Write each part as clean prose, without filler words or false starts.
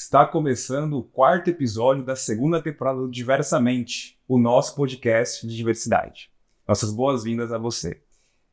Está começando o quarto episódio da segunda temporada do Diversamente, o nosso podcast de diversidade. Nossas boas-vindas a você.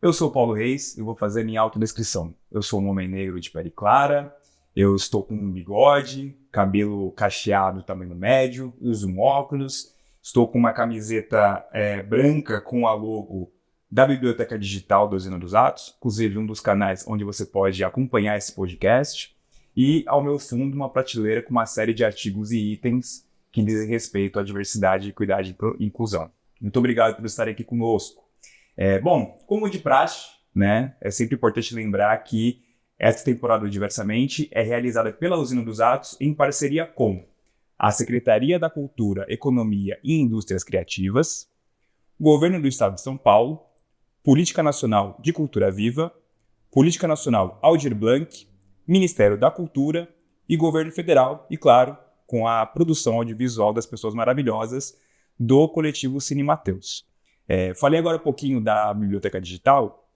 Eu sou o Paulo Reis e vou fazer minha autodescrição. Eu sou um homem negro de pele clara, eu estou com um bigode, cabelo cacheado tamanho médio, uso um óculos, estou com uma camiseta branca com a logo da Biblioteca Digital da Usina dos Atos, inclusive um dos canais onde você pode acompanhar esse podcast. E ao meu fundo uma prateleira com uma série de artigos e itens que dizem respeito à diversidade, equidade e inclusão. Muito obrigado por estar aqui conosco. Bom, como de praxe, né, é sempre importante lembrar que esta temporada do Diversamente é realizada pela Usina dos Atos em parceria com a Secretaria da Cultura, Economia e Indústrias Criativas, Governo do Estado de São Paulo, Política Nacional de Cultura Viva, Política Nacional Aldir Blanc, Ministério da Cultura e Governo Federal, e claro, com a produção audiovisual das pessoas maravilhosas do coletivo Cine Mateus. Falei agora um pouquinho da Biblioteca Digital.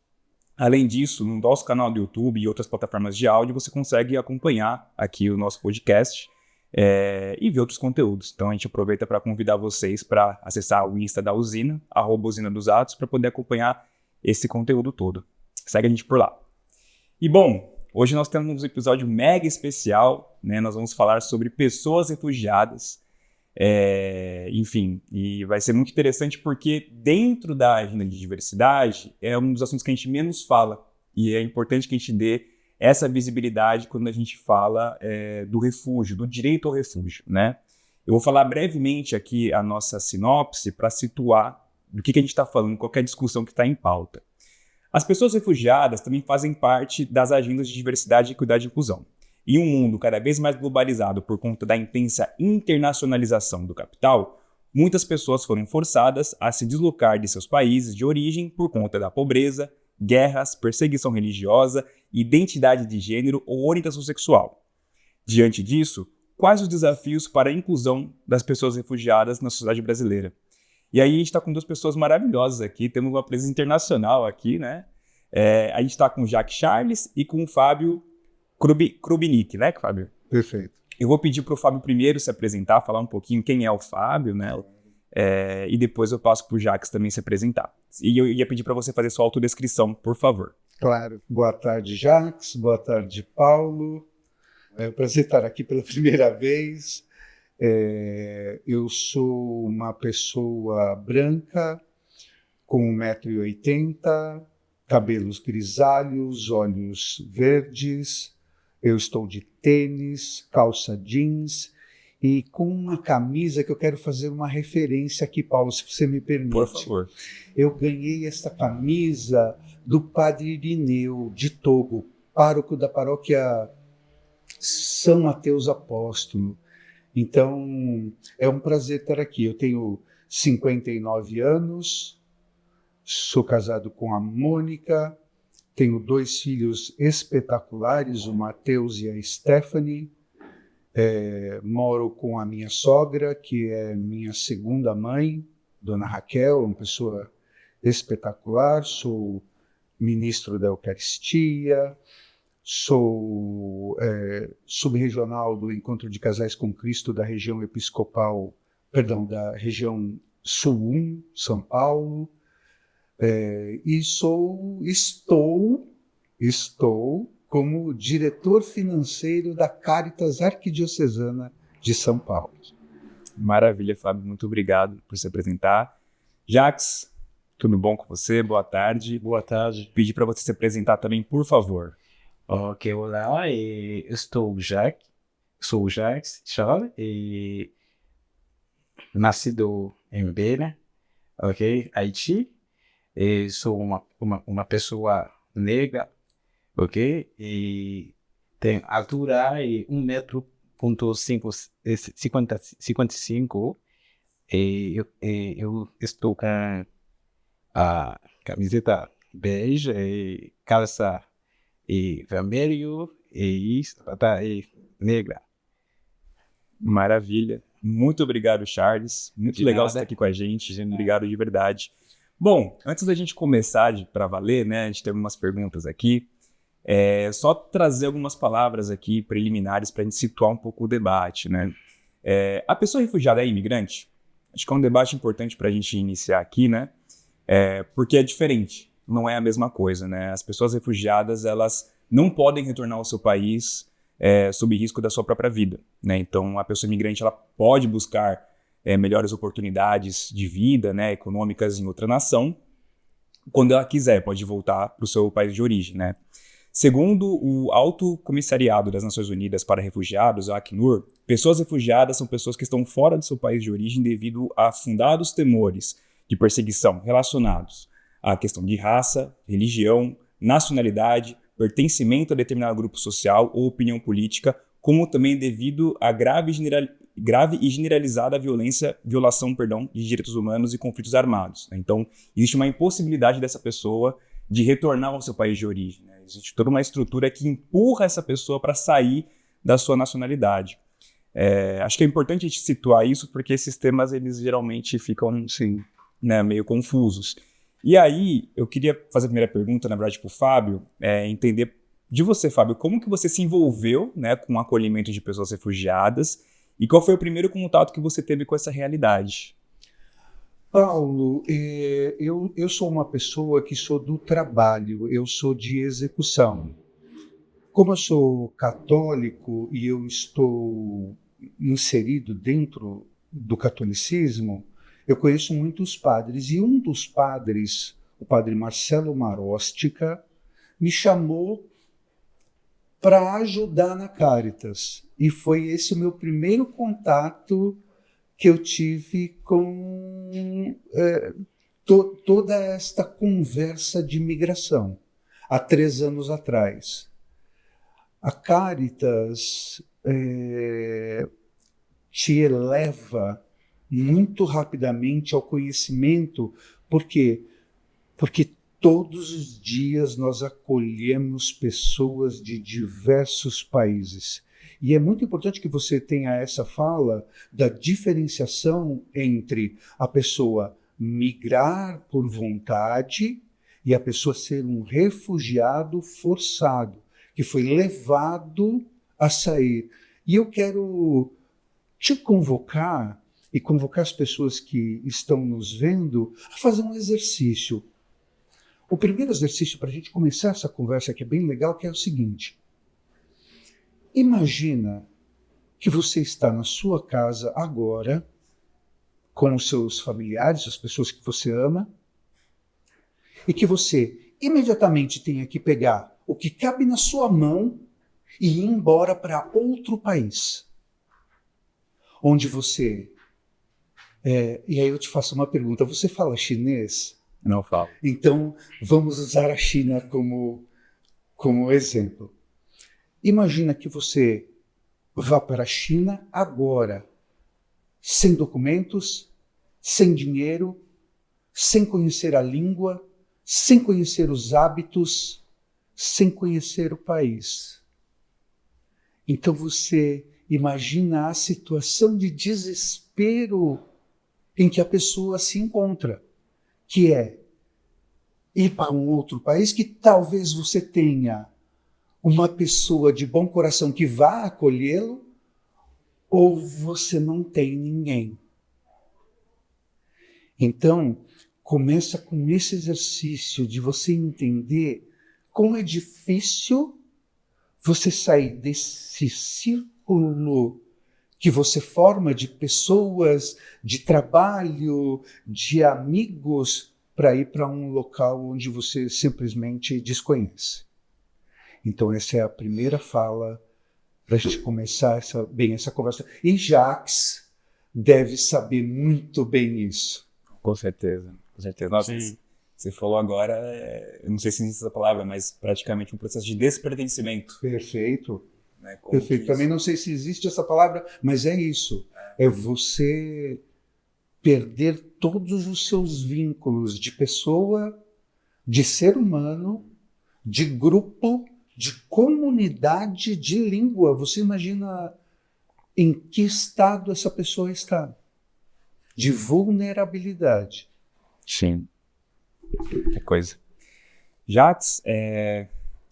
Além disso, no nosso canal do YouTube e outras plataformas de áudio, você consegue acompanhar aqui o nosso podcast e ver outros conteúdos. Então a gente aproveita para convidar vocês para acessar o Insta da Usina, @Usina dos Atos, para poder acompanhar esse conteúdo todo. Segue a gente por lá. E bom, hoje nós temos um episódio mega especial, né? Nós vamos falar sobre pessoas refugiadas, enfim, e vai ser muito interessante porque dentro da agenda de diversidade é um dos assuntos que a gente menos fala e é importante que a gente dê essa visibilidade quando a gente fala do refúgio, do direito ao refúgio, né? Eu vou falar brevemente aqui a nossa sinopse para situar do que a gente está falando, qualquer discussão que está em pauta. As pessoas refugiadas também fazem parte das agendas de diversidade, equidade e inclusão. Em um mundo cada vez mais globalizado por conta da intensa internacionalização do capital, muitas pessoas foram forçadas a se deslocar de seus países de origem por conta da pobreza, guerras, perseguição religiosa, identidade de gênero ou orientação sexual. Diante disso, quais os desafios para a inclusão das pessoas refugiadas na sociedade brasileira? E aí a gente está com duas pessoas maravilhosas aqui, temos uma presença internacional aqui, né? A gente está com o Jacques Charles e com o Fábio Krubinic, né, Fábio? Perfeito. Eu vou pedir para o Fábio primeiro se apresentar, falar um pouquinho quem é o Fábio, né? E depois eu passo para o Jacques também se apresentar. E eu ia pedir para você fazer sua autodescrição, por favor. Claro. Boa tarde, Jacques. Boa tarde, Paulo. É um prazer estar aqui pela primeira vez. Eu sou uma pessoa branca, com 1,80 m, cabelos grisalhos, olhos verdes. Eu estou de tênis, calça jeans e com uma camisa que eu quero fazer uma referência aqui, Paulo, se você me permite. Por favor. Eu ganhei esta camisa do Padre Irineu, de Togo, pároco da paróquia São Mateus Apóstolo. Então, é um prazer estar aqui. Eu tenho 59 anos, sou casado com a Mônica, tenho 2 filhos espetaculares, o Mateus e a Stephanie. Moro com a minha sogra, que é minha segunda mãe, Dona Raquel, uma pessoa espetacular. Sou ministro da Eucaristia, sou subregional do Encontro de Casais com Cristo da região episcopal, da região Sul 1, São Paulo, e estou como diretor financeiro da Caritas Arquidiocesana de São Paulo. Maravilha, Fábio, muito obrigado por se apresentar. Jacques, tudo bom com você? Boa tarde. Boa tarde. Pedi para você se apresentar também, por favor. Ok, olá, eu sou o Jacques Charles, nascido em Benin, ok, Haiti, e sou uma pessoa negra, ok, e tenho altura e 1,55 m, e eu estou com a camiseta bege e calça e vermelho e negra. Maravilha. Muito obrigado, Charles. Muito legal você estar aqui com a gente. Obrigado de verdade. Bom, antes da gente começar para valer, né, a gente tem algumas perguntas aqui. É só trazer algumas palavras aqui preliminares para a gente situar um pouco o debate, né? A pessoa refugiada é imigrante? Acho que é um debate importante para a gente iniciar aqui, né? Porque é diferente, não é a mesma coisa, né? As pessoas refugiadas, elas não podem retornar ao seu país sob risco da sua própria vida, né? Então, a pessoa imigrante, ela pode buscar melhores oportunidades de vida, né, econômicas em outra nação, quando ela quiser, pode voltar para o seu país de origem, né? Segundo o Alto Comissariado das Nações Unidas para Refugiados, a Acnur, pessoas refugiadas são pessoas que estão fora do seu país de origem devido a fundados temores de perseguição relacionados à questão de raça, religião, nacionalidade, pertencimento a determinado grupo social ou opinião política, como também devido a grave e generalizada violação de direitos humanos e conflitos armados, né? Então, existe uma impossibilidade dessa pessoa de retornar ao seu país de origem, né? Existe toda uma estrutura que empurra essa pessoa para sair da sua nacionalidade. Acho que é importante a gente situar isso, porque esses temas, eles geralmente ficam, assim, né, meio confusos. E aí, eu queria fazer a primeira pergunta, na verdade, para o Fábio, entender de você, Fábio, como que você se envolveu, né, com o acolhimento de pessoas refugiadas e qual foi o primeiro contato que você teve com essa realidade? Paulo, eu sou uma pessoa que sou do trabalho, eu sou de execução. Como eu sou católico e eu estou inserido dentro do catolicismo, eu conheço muitos padres, e um dos padres, o padre Marcelo Marostica, me chamou para ajudar na Caritas. E foi esse o meu primeiro contato que eu tive com toda esta conversa de migração, há 3 anos atrás. A Caritas te eleva muito rapidamente ao conhecimento, por quê? Porque todos os dias nós acolhemos pessoas de diversos países. E é muito importante que você tenha essa fala da diferenciação entre a pessoa migrar por vontade e a pessoa ser um refugiado forçado, que foi levado a sair. E eu quero te convocar e convocar as pessoas que estão nos vendo a fazer um exercício. O primeiro exercício para a gente começar essa conversa, que é bem legal, que é o seguinte. Imagina que você está na sua casa agora, com os seus familiares, as pessoas que você ama, e que você imediatamente tenha que pegar o que cabe na sua mão e ir embora para outro país, onde você... e aí eu te faço uma pergunta, você fala chinês? Não falo. Então, vamos usar a China como exemplo. Imagina que você vá para a China agora, sem documentos, sem dinheiro, sem conhecer a língua, sem conhecer os hábitos, sem conhecer o país. Então você imagina a situação de desespero em que a pessoa se encontra, que é ir para um outro país que talvez você tenha uma pessoa de bom coração que vá acolhê-lo, ou você não tem ninguém. Então, começa com esse exercício de você entender como é difícil você sair desse círculo que você forma de pessoas, de trabalho, de amigos, para ir para um local onde você simplesmente desconhece. Então essa é a primeira fala para a gente começar essa conversa. E Jacques deve saber muito bem isso. Com certeza, com certeza. Nossa, você falou agora, eu não sei se existe essa palavra, mas praticamente um processo de despertencimento. Perfeito. Né? Perfeito. Também não sei se existe essa palavra, mas é isso. É você perder todos os seus vínculos de pessoa, de ser humano, de grupo, de comunidade, de língua. Você imagina em que estado essa pessoa está? De vulnerabilidade. Sim. Que coisa. Jacques,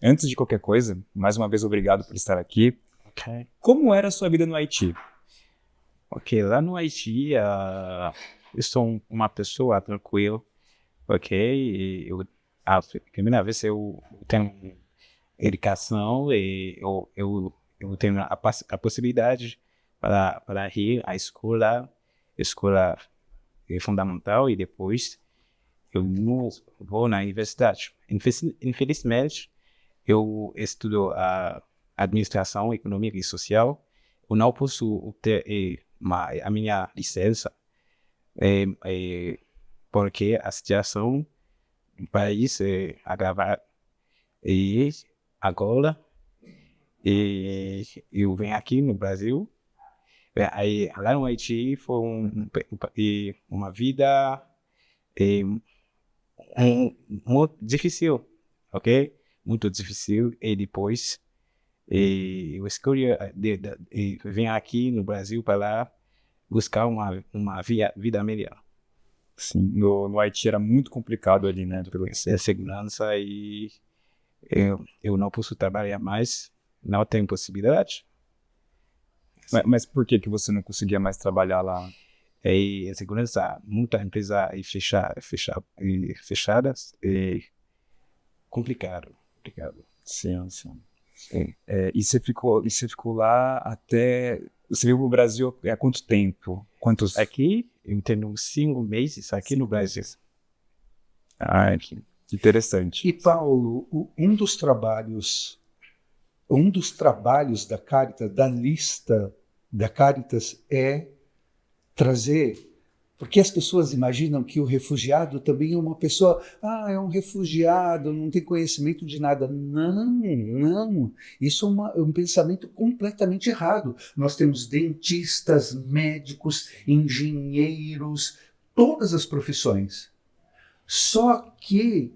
Antes de qualquer coisa, mais uma vez obrigado por estar aqui. Ok. Como era a sua vida no Haiti? Ok, lá no Haiti, eu sou uma pessoa tranquila, ok? A primeira vez eu tenho educação e eu tenho a possibilidade para ir à escola fundamental e depois eu não vou na universidade. Infelizmente, eu estudo a administração econômica e social. Eu não posso ter a minha licença porque a situação do país é agravada. E agora eu venho aqui no Brasil. Aí, lá no Haiti foi uma vida muito difícil, ok? Muito difícil. E depois eu escolhi vir aqui no Brasil para buscar uma vida melhor. Sim, no Haiti era muito complicado ali, né? Segurança e eu não posso trabalhar mais, não tenho possibilidade. Mas por que você não conseguia mais trabalhar lá? E a segurança, muita empresa fechadas e complicado. Sim, sim. Sim. E você ficou lá até... Você veio pro Brasil há quanto tempo? Quantos... Aqui, eu tenho 5 meses aqui no Brasil. Ah, que interessante. E Paulo, um dos trabalhos da Caritas, da lista da Caritas, é trazer, porque as pessoas imaginam que o refugiado também é uma pessoa, é um refugiado, não tem conhecimento de nada. Não, isso é um pensamento completamente errado. Nós temos dentistas, médicos, engenheiros, todas as profissões. Só que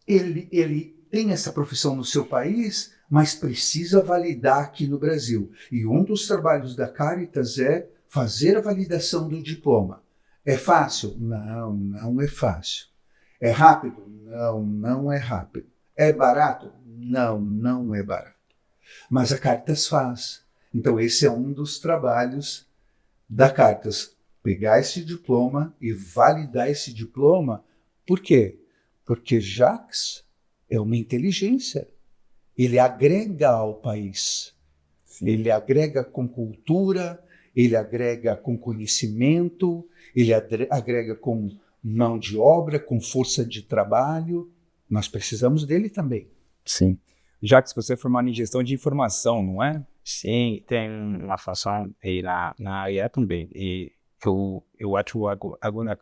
ele tem essa profissão no seu país, mas precisa validar aqui no Brasil. E um dos trabalhos da Caritas é fazer a validação do diploma. É fácil? Não, não é fácil. É rápido? Não, não é rápido. É barato? Não, não é barato. Mas a Caritas faz. Então esse é um dos trabalhos da Caritas. Pegar esse diploma e validar esse diploma. Por quê? Porque Jacques é uma inteligência. Ele agrega ao país. Sim. Ele agrega com cultura, ele agrega com conhecimento, ele agrega com mão de obra, com força de trabalho. Nós precisamos dele também. Sim. Jacques, você é formado em gestão de informação, não é? Sim, tem uma função aí na área também. E eu atuo agora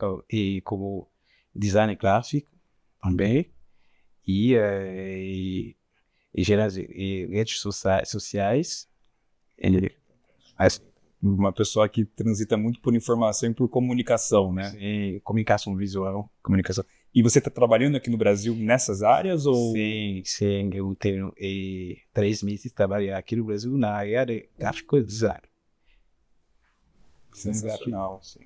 como design gráfico também. E redes sociais. Uma pessoa que transita muito por informação e por comunicação, né? Sim, comunicação visual. Comunicação. E você está trabalhando aqui no Brasil nessas áreas? Ou... Sim, eu tenho 3 meses trabalhando aqui no Brasil na área de gráfico design. Sensacional. Sim.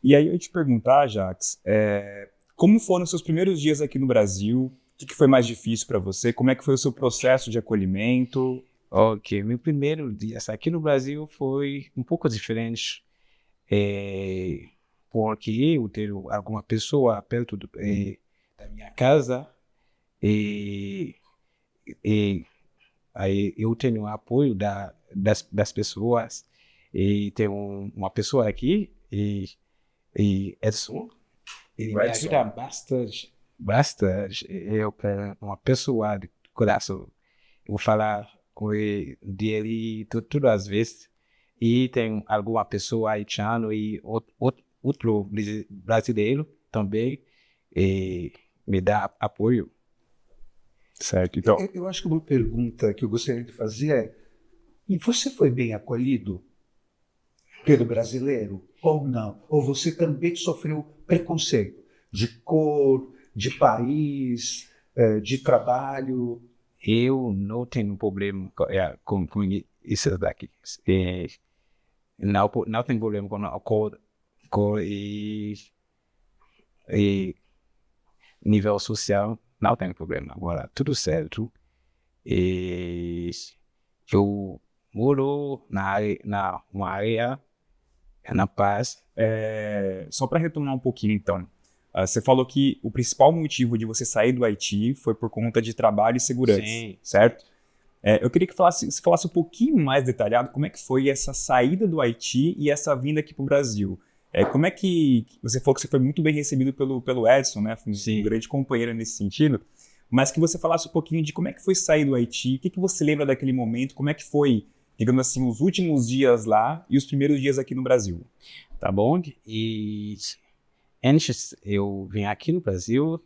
E aí eu ia te perguntar, Jacques, como foram os seus primeiros dias aqui no Brasil? O que foi mais difícil para você? Como é que foi o seu processo de acolhimento? Ok, meu primeiro dia aqui no Brasil foi um pouco diferente, porque eu tenho alguma pessoa perto da minha casa e aí eu tenho apoio das pessoas e tem uma pessoa aqui e Edson, ele me ajuda bastante. Eu uma pessoa de coração. Eu vou falar com ele dele todas as vezes. E tem alguma pessoa haitiana e outro brasileiro também me dá apoio. Certo, então... Eu acho que uma pergunta que eu gostaria de fazer é: e você foi bem acolhido pelo brasileiro ou não? Ou você também sofreu preconceito de cor, de país, de trabalho? Eu não tenho problema com isso daqui. Não tenho problema com a cor e nível social. Não tenho problema. Agora, tudo certo. E eu moro uma área na Paz. Só para retomar um pouquinho, então. Você falou que o principal motivo de você sair do Haiti foi por conta de trabalho e segurança, Sim. certo? Eu queria que você falasse um pouquinho mais detalhado como é que foi essa saída do Haiti e essa vinda aqui para o Brasil. Como é que... Você falou que você foi muito bem recebido pelo Edson, né? Foi um grande companheiro nesse sentido. Mas que você falasse um pouquinho de como é que foi sair do Haiti, o que você lembra daquele momento, como é que foi, digamos assim, os últimos dias lá e os primeiros dias aqui no Brasil. Tá bom? E antes eu vim aqui no Brasil,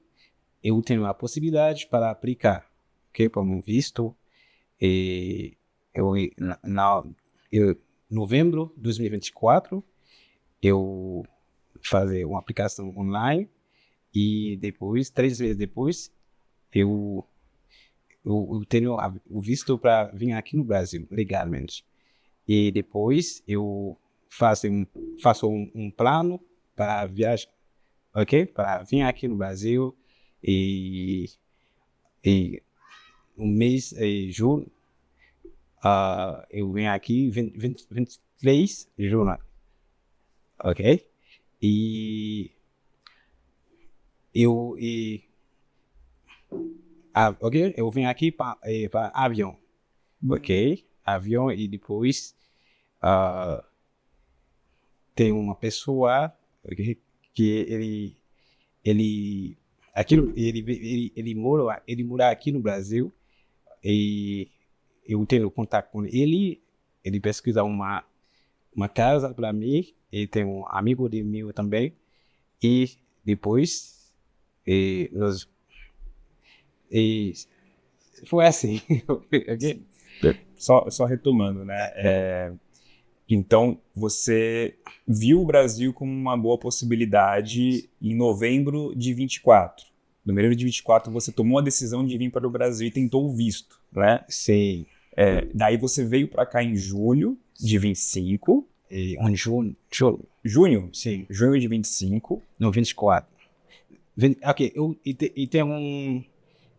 eu tenho a possibilidade para aplicar, ok, para um visto. E em novembro de 2024, eu fazer uma aplicação online e depois, 3 meses depois, eu tenho o visto para vir aqui no Brasil legalmente. E depois eu faço um plano para viajar, ok? Para vir aqui no Brasil e no mês de julho, eu venho aqui 23 de julho, ok? Ok? Eu venho aqui para avião, ok? Avião e depois tem uma pessoa, okay, que ele mora aqui no Brasil e eu tenho contato com ele. Ele pesquisa uma casa para mim e tem um amigo de meu também e depois foi assim. Okay? Só retomando, né? Então, você viu o Brasil como uma boa possibilidade em novembro de 24. Em novembro de 24, você tomou a decisão de vir para o Brasil e tentou o visto, né? Sim. Daí você veio para cá em julho de 25. Em junho? Sim. Junho de 25. Não, 24. Ok, tem um...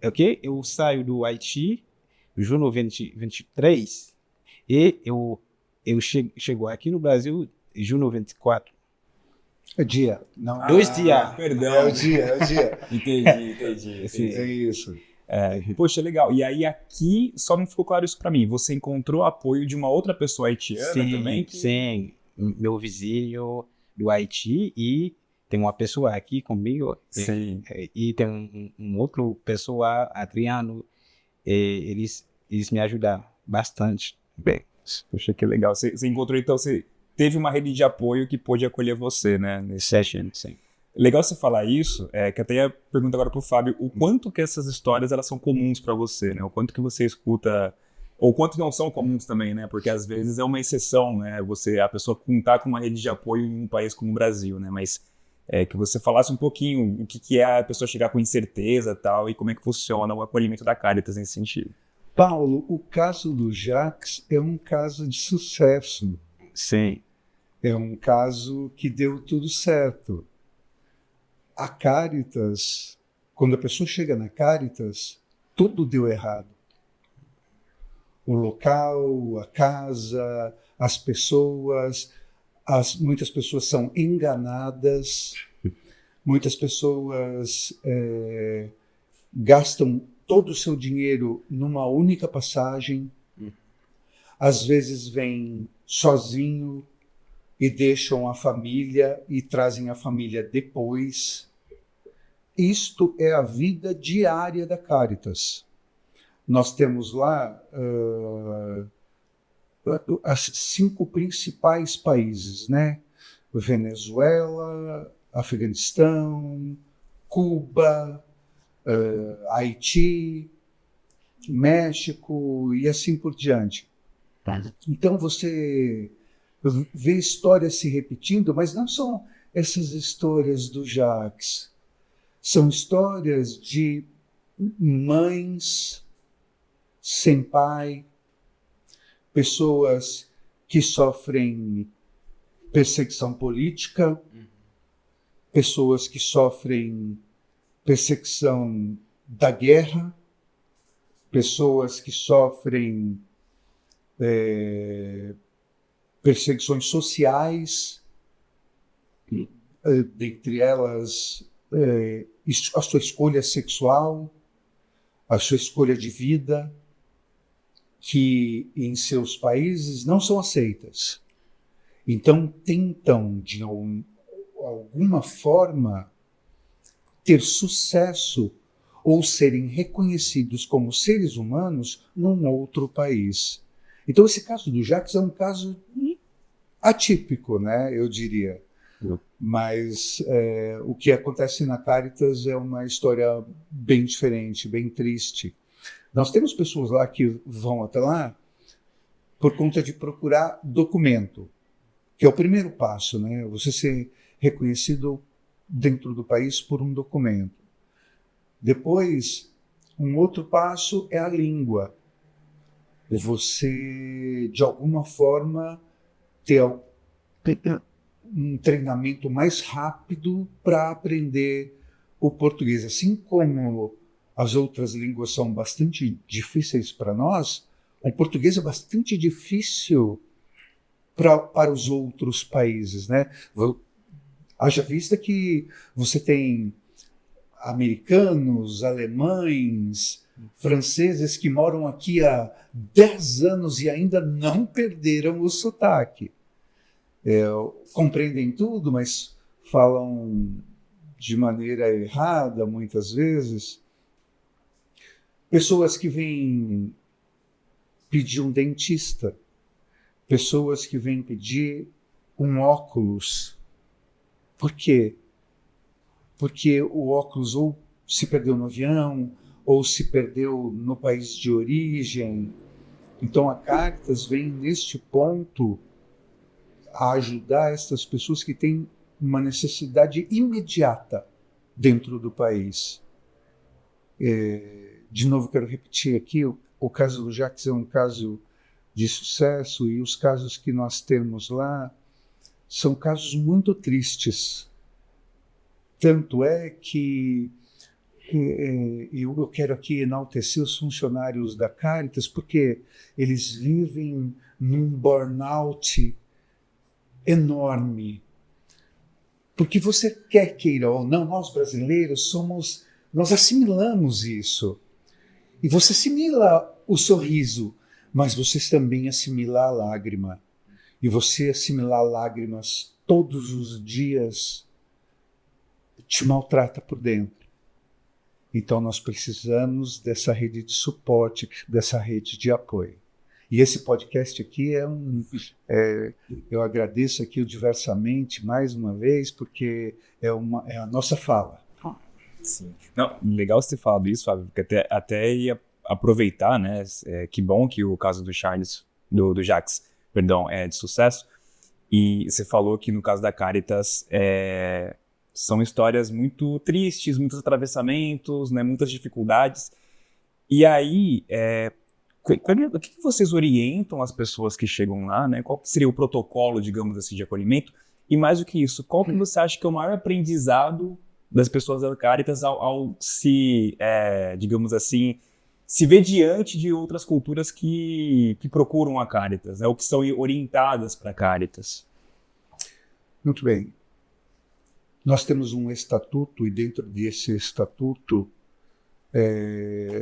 Ok, eu saio do Haiti em junho 23 e eu chego aqui no Brasil em junho 24. É dia. Não, 2 dias. Perdão. É o dia. Entendi. Sim. É isso. Poxa, legal. E aí aqui, só não ficou claro isso para mim. Você encontrou apoio de uma outra pessoa haitiana também? Sim. Meu vizinho do Haiti e tem uma pessoa aqui comigo. Sim. E tem um outro pessoa, Adriano. Eles me ajudam bastante bem. Poxa, que legal. Você encontrou, então, você teve uma rede de apoio que pôde acolher você, né? Nesse session, sim. Legal você falar isso, que até ia perguntar agora pro Fábio, o quanto que essas histórias elas são comuns para você, né? O quanto que você escuta, ou quanto não são comuns também, né? Porque às vezes é uma exceção, né? A pessoa contar com uma rede de apoio em um país como o Brasil, né? Mas que você falasse um pouquinho o que é a pessoa chegar com incerteza e tal, e como é que funciona o acolhimento da Caritas nesse sentido. Paulo, o caso do Jacques é um caso de sucesso. Sim. É um caso que deu tudo certo. A Caritas, quando a pessoa chega na Caritas, tudo deu errado. O local, a casa, as pessoas, muitas pessoas são enganadas, muitas pessoas gastam todo o seu dinheiro numa única passagem, às vezes vêm sozinho e deixam a família e trazem a família depois. Isto é a vida diária da Caritas. Nós temos lá as 5 principais países, né? Venezuela, Afeganistão, Cuba, Haiti, México e assim por diante. Então você vê histórias se repetindo, mas não são essas histórias do Jacques. São histórias de mães sem pai, pessoas que sofrem perseguição política, pessoas que sofrem perseguição da guerra, pessoas que sofrem perseguições sociais, dentre elas a sua escolha sexual, a sua escolha de vida, que em seus países não são aceitas. Então tentam, de alguma forma, ter sucesso ou serem reconhecidos como seres humanos num outro país. Então esse caso do Jacques é um caso atípico, né, eu diria. Mas o que acontece na Caritas é uma história bem diferente, bem triste. Nós temos pessoas lá que vão até lá por conta de procurar documento, que é o primeiro passo, né? Você ser reconhecido dentro do país por um documento. Depois, um outro passo é a língua. Você, de alguma forma, ter um treinamento mais rápido para aprender o português. Assim como as outras línguas são bastante difíceis para nós, o português é bastante difícil para os outros países, né? Haja vista que você tem americanos, alemães, franceses que moram aqui há 10 anos e ainda não perderam o sotaque. Compreendem tudo, mas falam de maneira errada muitas vezes. Pessoas que vêm pedir um dentista, pessoas que vêm pedir um óculos. Por quê? Porque o óculos ou se perdeu no avião, ou se perdeu no país de origem. Então a Caritas vem neste ponto a ajudar essas pessoas que têm uma necessidade imediata dentro do país. De novo, quero repetir aqui, o caso do Jacques é um caso de sucesso e os casos que nós temos lá são casos muito tristes. Tanto é que eu quero aqui enaltecer os funcionários da Caritas porque eles vivem num burnout enorme. Porque você quer queira ou não, nós brasileiros nós assimilamos isso. E você assimila o sorriso, mas você também assimila a lágrima. E você assimilar lágrimas todos os dias te maltrata por dentro. Então nós precisamos dessa rede de suporte, dessa rede de apoio. E esse podcast aqui eu agradeço aqui o Diversamente mais uma vez, porque é a nossa fala. Sim. Não, legal você ter falado isso, Fábio, porque até ia aproveitar, né? Que bom que o caso do Jacques, é de sucesso. E você falou que no caso da Caritas são histórias muito tristes, muitos atravessamentos, né, muitas dificuldades. E aí, o que vocês orientam as pessoas que chegam lá, né? Qual seria o protocolo, digamos assim, de acolhimento? E mais do que isso, qual que você acha que é o maior aprendizado das pessoas da Caritas ao se, digamos assim, se ver diante de outras culturas que procuram a Caritas, né, ou que são orientadas para a Caritas? Muito bem. Nós temos um estatuto e dentro desse estatuto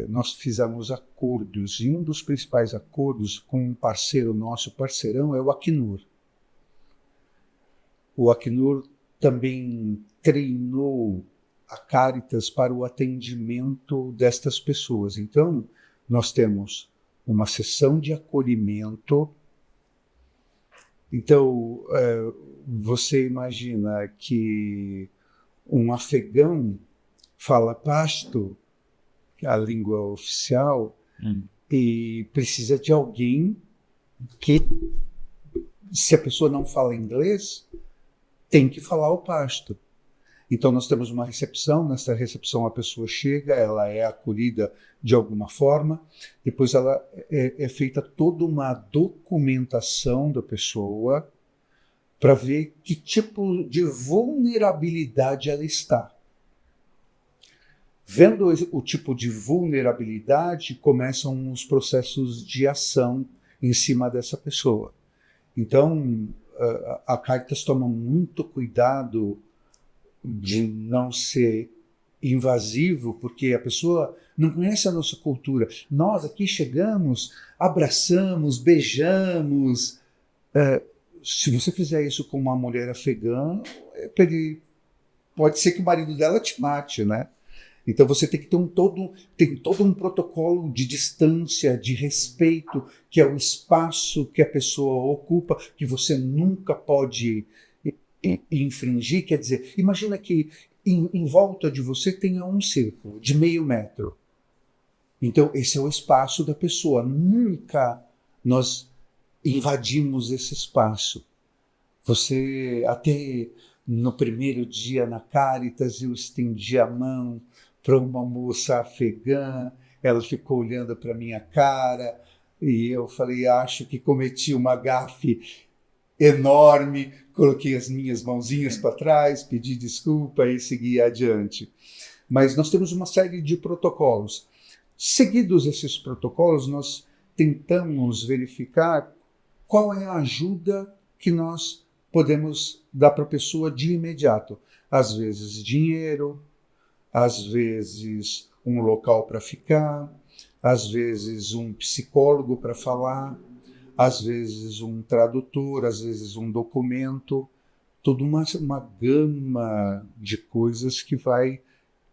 nós fizemos acordos e um dos principais acordos com um parceiro nosso, parceirão, é o Acnur. O Acnur também treinou a Caritas para o atendimento destas pessoas. Então, nós temos uma sessão de acolhimento. Então, você imagina que um afegão fala pashto, que é a língua oficial, e precisa de alguém que, se a pessoa não fala inglês, tem que falar o pashto. Então nós temos uma recepção, nessa recepção a pessoa chega, ela é acolhida de alguma forma, depois ela é feita toda uma documentação da pessoa para ver que tipo de vulnerabilidade ela está. Vendo o tipo de vulnerabilidade, começam os processos de ação em cima dessa pessoa. Então, a Caritas toma muito cuidado de não ser invasivo, porque a pessoa não conhece a nossa cultura. Nós aqui chegamos, abraçamos, beijamos. Se você fizer isso com uma mulher afegã, pode ser que o marido dela te mate, né? Então você tem que ter tem todo um protocolo de distância, de respeito, que é o espaço que a pessoa ocupa, que você nunca pode infringir. Quer dizer, imagina que em volta de você tenha um círculo de meio metro. Então esse é o espaço da pessoa. Nunca nós invadimos esse espaço. Você, até no primeiro dia na Caritas, eu estendi a mão para uma moça afegã, ela ficou olhando para minha cara e eu falei, acho que cometi uma gafe enorme, coloquei as minhas mãozinhas para trás, pedi desculpa e segui adiante. Mas nós temos uma série de protocolos. Seguidos esses protocolos, nós tentamos verificar qual é a ajuda que nós podemos dar para a pessoa de imediato. Às vezes dinheiro, às vezes um local para ficar, às vezes um psicólogo para falar, às vezes um tradutor, às vezes um documento, toda uma gama de coisas que vai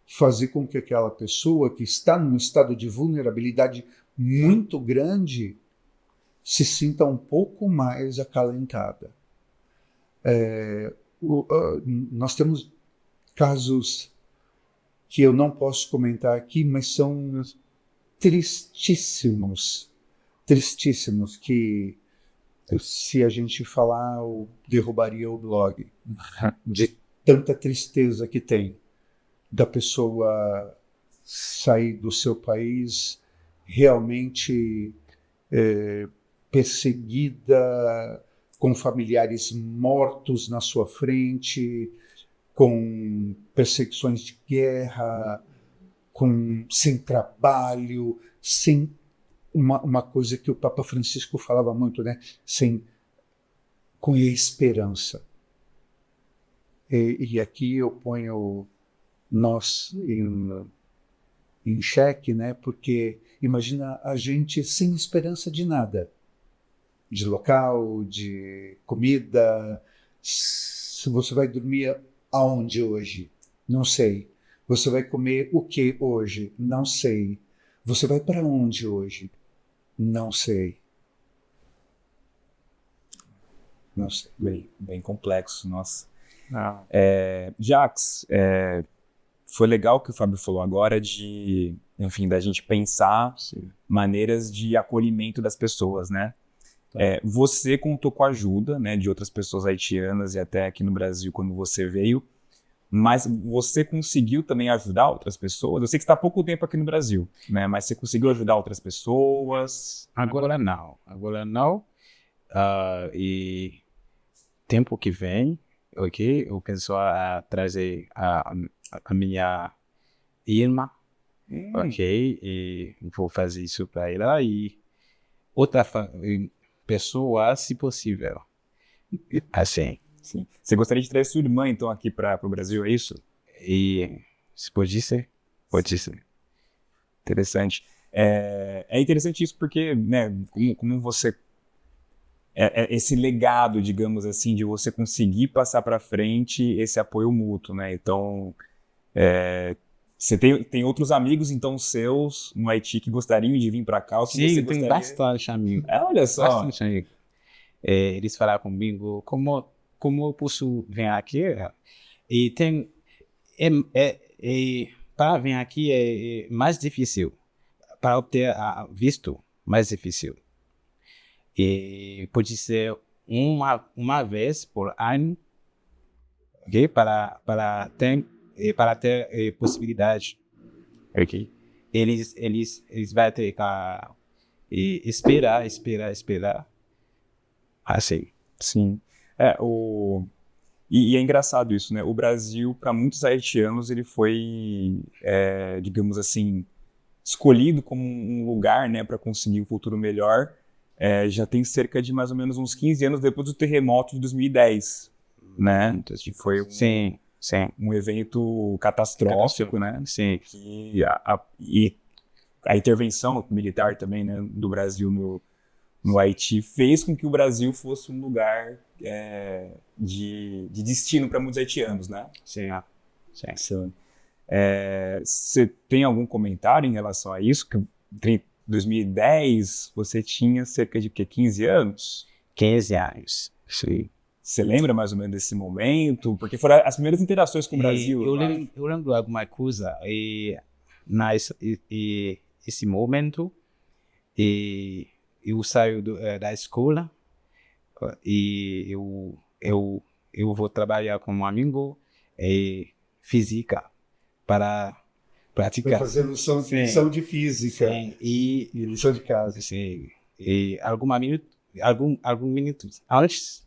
fazer com que aquela pessoa que está num estado de vulnerabilidade muito grande se sinta um pouco mais acalentada. Nós temos casos que eu não posso comentar aqui, mas são tristíssimos, que se a gente falar, eu derrubaria o blog, de tanta tristeza que tem da pessoa sair do seu país realmente perseguida, com familiares mortos na sua frente, com perseguições de guerra, sem trabalho, sem uma coisa que o Papa Francisco falava muito, né? Com a esperança. E aqui eu ponho nós em xeque, né? Porque imagina a gente sem esperança de nada, de local, de comida. Se você vai dormir aonde hoje? Não sei. Você vai comer o que hoje? Não sei. Você vai para onde hoje? Não sei. Não sei. Bem complexo, nossa. Jax, foi legal o que o Fábio falou agora enfim, da gente pensar maneiras de acolhimento das pessoas, né? Você contou com a ajuda, né, de outras pessoas haitianas e até aqui no Brasil quando você veio, mas você conseguiu também ajudar outras pessoas? Eu sei que você está há pouco tempo aqui no Brasil, né, mas você conseguiu ajudar outras pessoas? Agora não. E tempo que vem, ok, eu penso a trazer a minha irmã, ok, e vou fazer isso para ela e outra pessoa, se possível. Assim. Sim. Você gostaria de trazer sua irmã, então, aqui para o Brasil, é isso? E se pode ser? Pode ser. Interessante. É interessante isso porque, né, como você... esse legado, digamos assim, de você conseguir passar para frente esse apoio mútuo, né? Então, você tem outros amigos, então, seus no Haiti que gostariam de vir para cá? Sim, tem bastante amigos. Olha só. Bastante amigos. Eles falaram comigo, como eu posso vir aqui? E tem... para vir aqui é mais difícil. Para obter visto, mais difícil. E pode ser uma vez por ano, ok? Para ter possibilidade, ok? Eles vão ter que esperar. Assim. Sim. E é engraçado isso, né? O Brasil, para muitos haitianos, ele foi, digamos assim, escolhido como um lugar, né, para conseguir um futuro melhor. Já tem cerca de mais ou menos uns 15 anos depois do terremoto de 2010, né? Que foi Sim, sim. um evento catastrófico, né? Sim. E a intervenção militar também, né, do Brasil no Haiti fez com que o Brasil fosse um lugar de destino para muitos haitianos, né? Sim. Sim. Você tem algum comentário em relação a isso? Que em 2010 você tinha cerca de 15 anos? 15 anos, sim. Você lembra mais ou menos desse momento? Porque foram as primeiras interações com o Brasil. Eu lembro alguma coisa. Esse momento, eu saio da escola e eu vou trabalhar com um amigo física para praticar. Vai fazer lição de física. Sim. E lição de casa. Sim. E alguns minutos antes,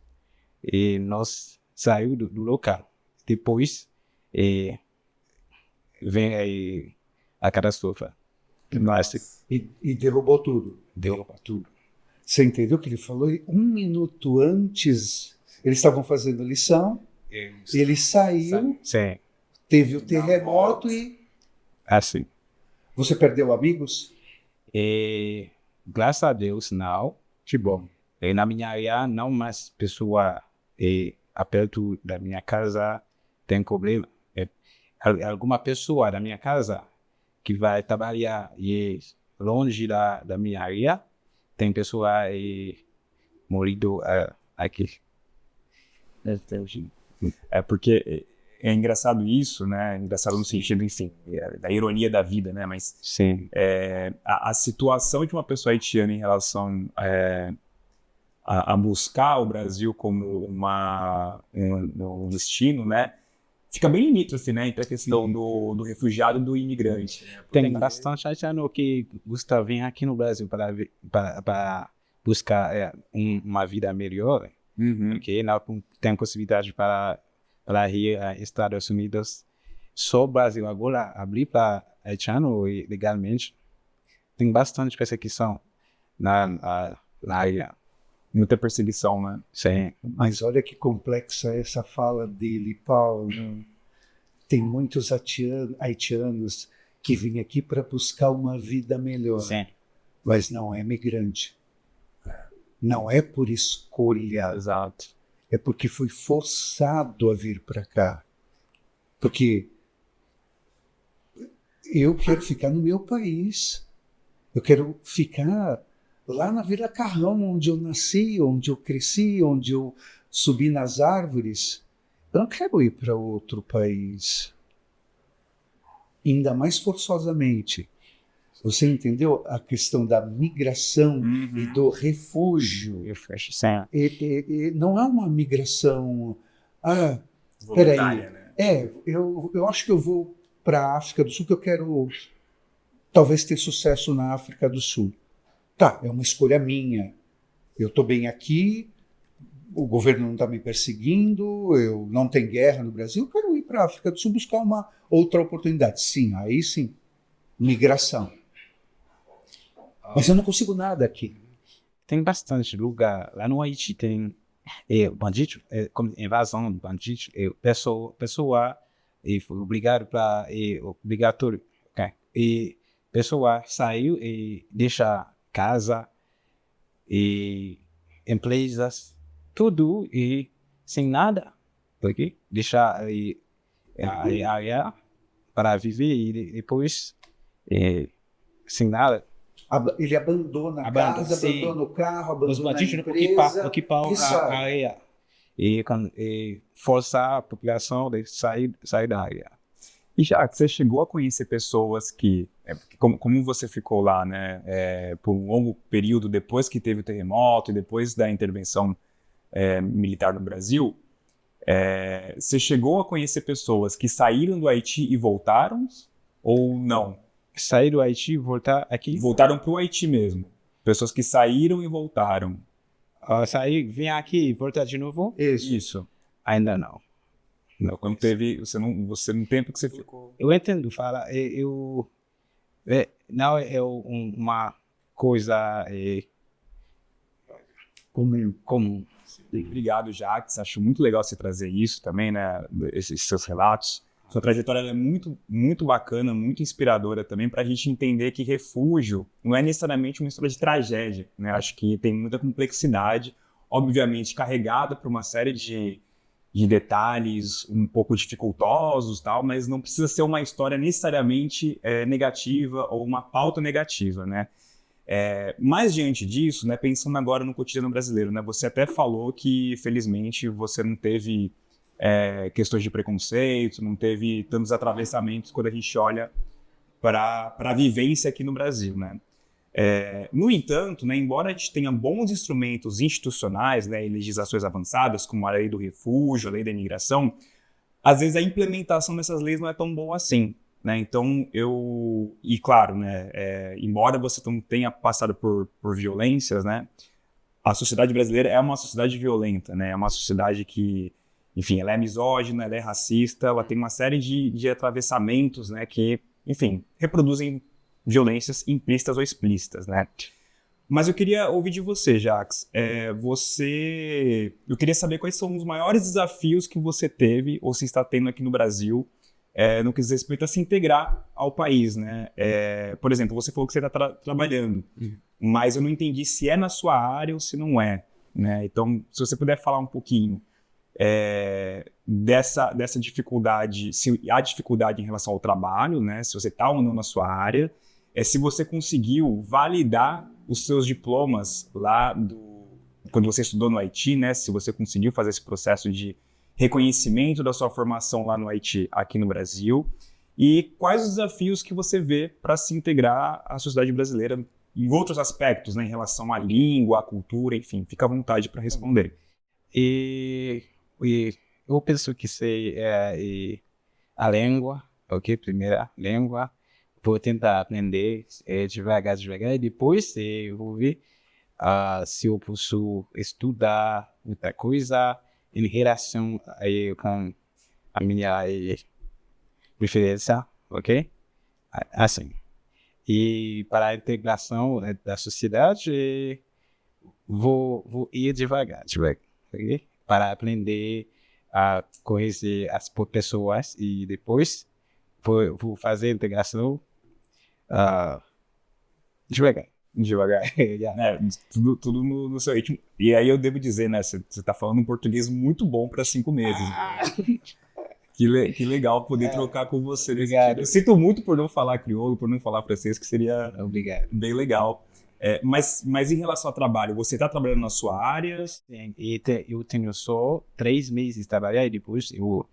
nós saímos do local. Depois, vem a catástrofe. E derrubou tudo. Derruba tudo. Você entendeu o que ele falou? 1 minuto antes, eles estavam fazendo lição, ele saiu, Sim. teve o terremoto e Assim. você perdeu amigos? Graças a Deus, não. Que bom. Na minha área, não mais pessoa perto da minha casa tem problema. Alguma pessoa da minha casa que vai trabalhar longe da minha área, tem pessoa morrido aqui. Porque é engraçado isso, né? Engraçado no sentido, enfim, da ironia da vida, né? Mas sim. A situação de uma pessoa haitiana em relação a buscar o Brasil como um destino, né? Fica bem limítrofe, né? Entre a questão do refugiado e do imigrante. Né? Tem bastante haitiano que gosta de vir aqui no Brasil para buscar uma vida melhor. Porque não tem possibilidade para ir aos Estados Unidos. Só o Brasil agora abrir para haitiano legalmente. Tem bastante perseguição na área. Muita perseguição, né? Sim. Mas olha que complexa essa fala dele, Paulo. Tem muitos haitianos que vêm aqui para buscar uma vida melhor. Sim. Mas não é migrante. Não é por escolha. Exato. É porque foi forçado a vir para cá. Porque eu quero ficar no meu país. Eu quero ficar lá na Vila Carrão, onde eu nasci, onde eu cresci, onde eu subi nas árvores. Eu não quero ir para outro país. Ainda mais forçosamente. Você entendeu a questão da migração e do refúgio? Não é uma migração... voluntária, né? Eu acho que eu vou para a África do Sul, que eu quero talvez ter sucesso na África do Sul. Tá, é uma escolha minha. Eu estou bem aqui, o governo não está me perseguindo, eu não tenho guerra no Brasil, eu quero ir para a África do Sul buscar uma outra oportunidade. Sim, aí sim, migração. Mas eu não consigo nada aqui. Tem bastante lugar. Lá no Haiti tem bandido, como invasão, bandido, pessoa foi obrigatório. Okay? E pessoa saiu e deixa casa e empresas, tudo e sem nada. Okay? Deixa a área para viver e depois sem nada. Ele abandona a casa, sim. Abandona o carro, abandona os bandidos a empresa. ocupam a área e forçar a população de sair da área. E já que você chegou a conhecer pessoas que, como você ficou lá, né, por um longo período depois que teve o terremoto e depois da intervenção militar no Brasil, você chegou a conhecer pessoas que saíram do Haiti e voltaram ou não? Sair do Haiti e voltar aqui? Voltaram para o Haiti mesmo. Pessoas que saíram e voltaram. Sair, vir aqui e voltar de novo? Isso. Ainda não. Não Quando conheço. você no tempo que você ficou... Eu entendo, fala, não é uma coisa comum. Obrigado, Jacques. Acho muito legal você trazer isso também, né? Esses seus relatos. Sua trajetória ela é muito, muito bacana, muito inspiradora também para a gente entender que refúgio não é necessariamente uma história de tragédia, né? Acho que tem muita complexidade, obviamente carregada por uma série de detalhes um pouco dificultosos, tal, mas não precisa ser uma história necessariamente negativa ou uma pauta negativa, né? Mas diante disso, né, pensando agora no cotidiano brasileiro, né, você até falou que, felizmente, você não teve questões de preconceito, não teve tantos atravessamentos quando a gente olha para a vivência aqui no Brasil, né? No entanto, né, embora a gente tenha bons instrumentos institucionais, né, e legislações avançadas, como a lei do refúgio, a lei da imigração, às vezes a implementação dessas leis não é tão boa assim. Né? Então, e claro, né, embora você não tenha passado por violências, né, a sociedade brasileira é uma sociedade violenta, né, é uma sociedade que, enfim, ela é misógina, ela é racista, ela tem uma série de atravessamentos, né, que, enfim, reproduzem violências implícitas ou explícitas, né. Mas eu queria ouvir de você, Jacques. Eu queria saber quais são os maiores desafios que você teve ou se está tendo aqui no Brasil no que diz respeito a se integrar ao país, né? Por exemplo, você falou que você está trabalhando, mas eu não entendi se é na sua área ou se não é, né? Então, se você puder falar um pouquinho dessa dificuldade, se há dificuldade em relação ao trabalho, né? Se você está ou não na sua área, se você conseguiu validar os seus diplomas lá quando você estudou no Haiti, né? Se você conseguiu fazer esse processo de reconhecimento da sua formação lá no Haiti, aqui no Brasil, e quais os desafios que você vê para se integrar à sociedade brasileira em outros aspectos, né, em relação à língua, à cultura, enfim, fica à vontade para responder. E eu penso que a língua, ok? Primeira língua, vou tentar aprender devagar, e depois eu vou ver se eu posso estudar outra coisa em relação com a minha preferência, ok? Assim. E para a integração da sociedade, vou ir devagar, ok? Para aprender a conhecer as pessoas e depois vou fazer a integração devagar. Yeah. Tudo no seu ritmo. E aí eu devo dizer, né? Você está falando um português muito bom para 5 meses. Que legal poder trocar com você. Obrigado. Eu sinto muito por não falar crioulo, por não falar francês, que seria bem legal. Mas em relação ao trabalho, você está trabalhando na sua área? Sim, eu tenho só 3 meses de trabalhar e depois eu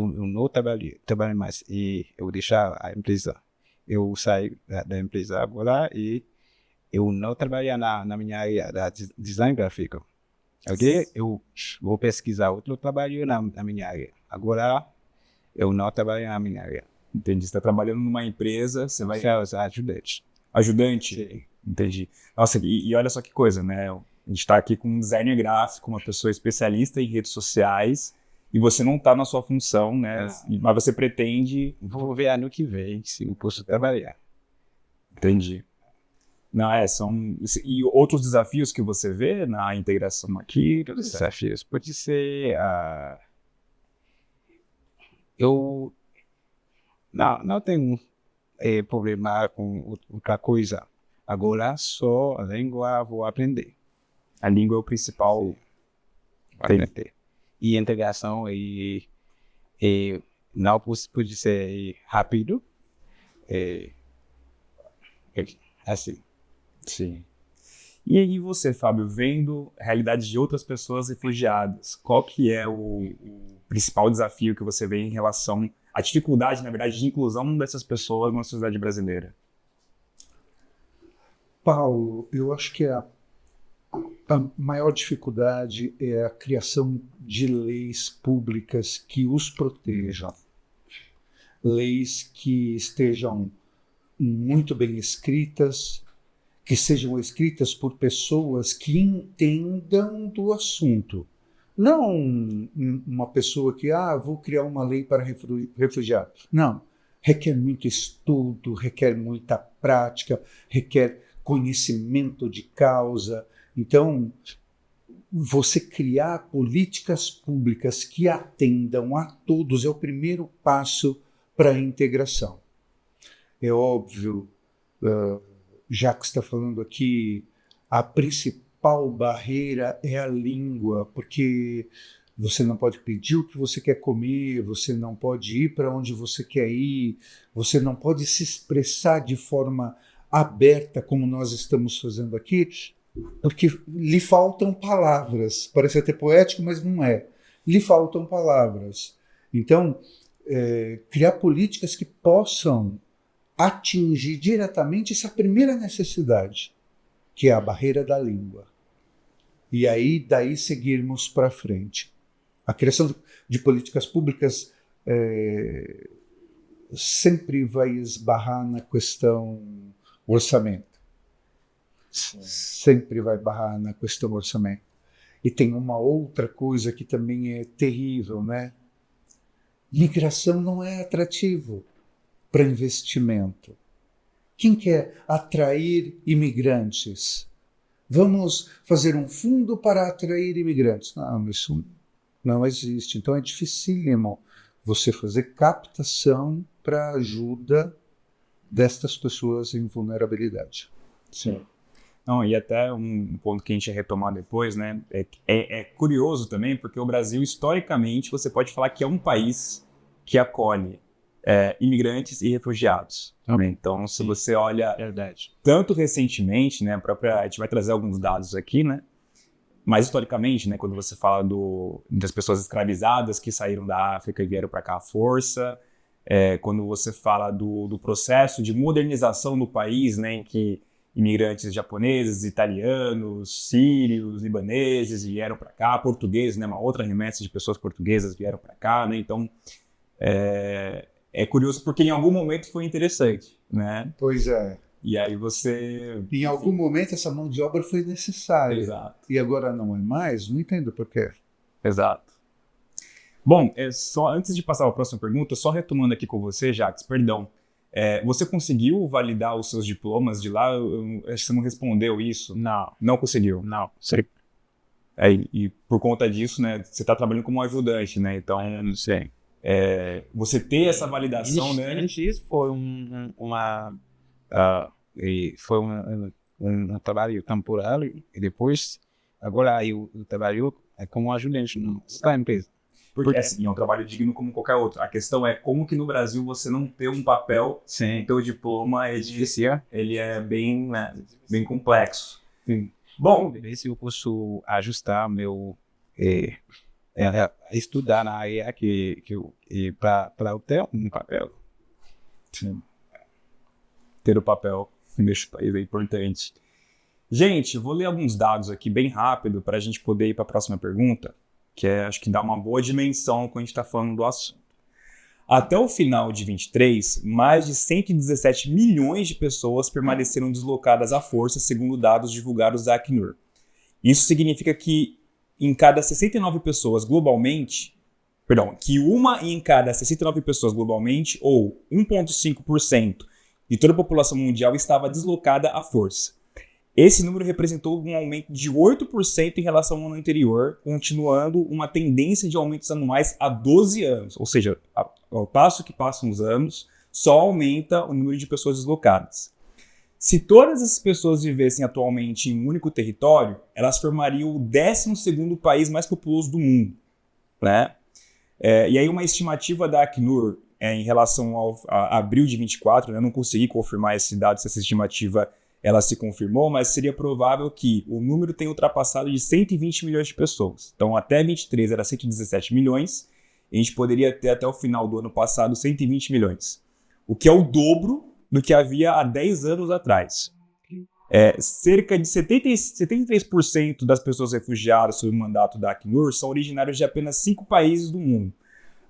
não trabalho mais. E eu deixar a empresa. Eu saio da empresa agora e eu não trabalho na minha área da design gráfico. Ok? Eu vou pesquisar outro trabalho na minha área. Agora, eu não trabalho na minha área. Entendi. Você está trabalhando numa empresa, você vai... Ser ajudante. Ajudante? Sim. Entendi. Nossa, e olha só que coisa, né? A gente está aqui com um designer gráfico, uma pessoa especialista em redes sociais, e você não está na sua função, né? Mas você pretende... Vou ver ano que vem se eu posso trabalhar. Entendi. Não, e outros desafios que você vê na integração aqui? Desafios. Pode ser... eu não tenho problema com outra coisa. Agora, só a língua vou aprender. A língua é o principal. Aprender. E integração não pode ser rápido. Assim. Sim. E aí você, Fábio, vendo realidades de outras pessoas refugiadas, qual que é o principal desafio que você vê em relação à dificuldade, na verdade, de inclusão dessas pessoas na sociedade brasileira? Paulo, eu acho que a maior dificuldade é a criação de leis públicas que os protejam. Leis que estejam muito bem escritas, que sejam escritas por pessoas que entendam do assunto. Não uma pessoa que, vou criar uma lei para refugiados. Não. Requer muito estudo, requer muita prática, requer conhecimento de causa. Então, você criar políticas públicas que atendam a todos é o primeiro passo para a integração. É óbvio, já que está falando aqui, a principal barreira é a língua, porque você não pode pedir o que você quer comer, você não pode ir para onde você quer ir, você não pode se expressar de forma aberta como nós estamos fazendo aqui, porque lhe faltam palavras. Parece até poético, mas não é. Lhe faltam palavras. Então, criar políticas que possam atingir diretamente essa primeira necessidade, que é a barreira da língua. E aí, daí seguirmos para frente. A criação de políticas públicas sempre vai esbarrar na questão orçamento. Sempre vai barrar na questão orçamento. E tem uma outra coisa que também é terrível, né? Migração não é atrativo para investimento. Quem quer atrair imigrantes? Vamos fazer um fundo para atrair imigrantes. Não, isso não existe. Então é dificílimo você fazer captação para ajuda destas pessoas em vulnerabilidade. Sim. Não, e até um ponto que a gente ia retomar depois, né? É curioso também, porque o Brasil, historicamente, você pode falar que é um país que acolhe imigrantes e refugiados. Então, se você olha, tanto recentemente, né, a gente vai trazer alguns dados aqui, né? Mas historicamente, né, quando você fala das pessoas escravizadas que saíram da África e vieram para cá à força, quando você fala do processo de modernização do país, né, em que imigrantes japoneses, italianos, sírios, libaneses vieram para cá, portugueses, né, uma outra remessa de pessoas portuguesas vieram para cá, né, então é curioso porque em algum momento foi interessante, né? Pois é. E aí você... Em algum momento essa mão de obra foi necessária. Exato. E agora não é mais? Não entendo por quê. Exato. Bom, só antes de passar para a próxima pergunta, só retomando aqui com você, Jacques, perdão. Você conseguiu validar os seus diplomas de lá? Acho que você não respondeu isso. Não. Não conseguiu? Não. Sei. E por conta disso, né, você está trabalhando como ajudante, né? Então, não sei. Você ter essa validação, né? Antes foi um trabalho temporário e depois, agora eu trabalho como ajudante na empresa. Porque assim, é um trabalho digno como qualquer outro. A questão é como que no Brasil você não ter um papel, o teu diploma é difícil, ele é bem, né, bem complexo. Sim. Bom, ver se eu posso ajustar meu estudar na área para eu ter um papel. Sim. Ter o papel neste país é importante. Gente, vou ler alguns dados aqui bem rápido para a gente poder ir para a próxima pergunta, que acho que dá uma boa dimensão quando a gente está falando do assunto. Até o final de 23, mais de 117 milhões de pessoas permaneceram deslocadas à força, segundo dados divulgados da Acnur. Isso significa que em cada 69 pessoas globalmente, que uma em cada 69 pessoas globalmente, ou 1,5% de toda a população mundial estava deslocada à força. Esse número representou um aumento de 8% em relação ao ano anterior, continuando uma tendência de aumentos anuais há 12 anos. Ou seja, ao passo que passam os anos, só aumenta o número de pessoas deslocadas. Se todas essas pessoas vivessem atualmente em um único território, elas formariam o 12º país mais populoso do mundo, né? E aí uma estimativa da Acnur em relação a abril de 24, né, eu não consegui confirmar esse dado, se essa estimativa ela se confirmou, mas seria provável que o número tenha ultrapassado de 120 milhões de pessoas. Então, até 23 era 117 milhões, e a gente poderia ter até o final do ano passado 120 milhões, o que é o dobro do que havia há 10 anos atrás. Cerca de 73% das pessoas refugiadas sob o mandato da Acnur são originários de apenas 5 países do mundo: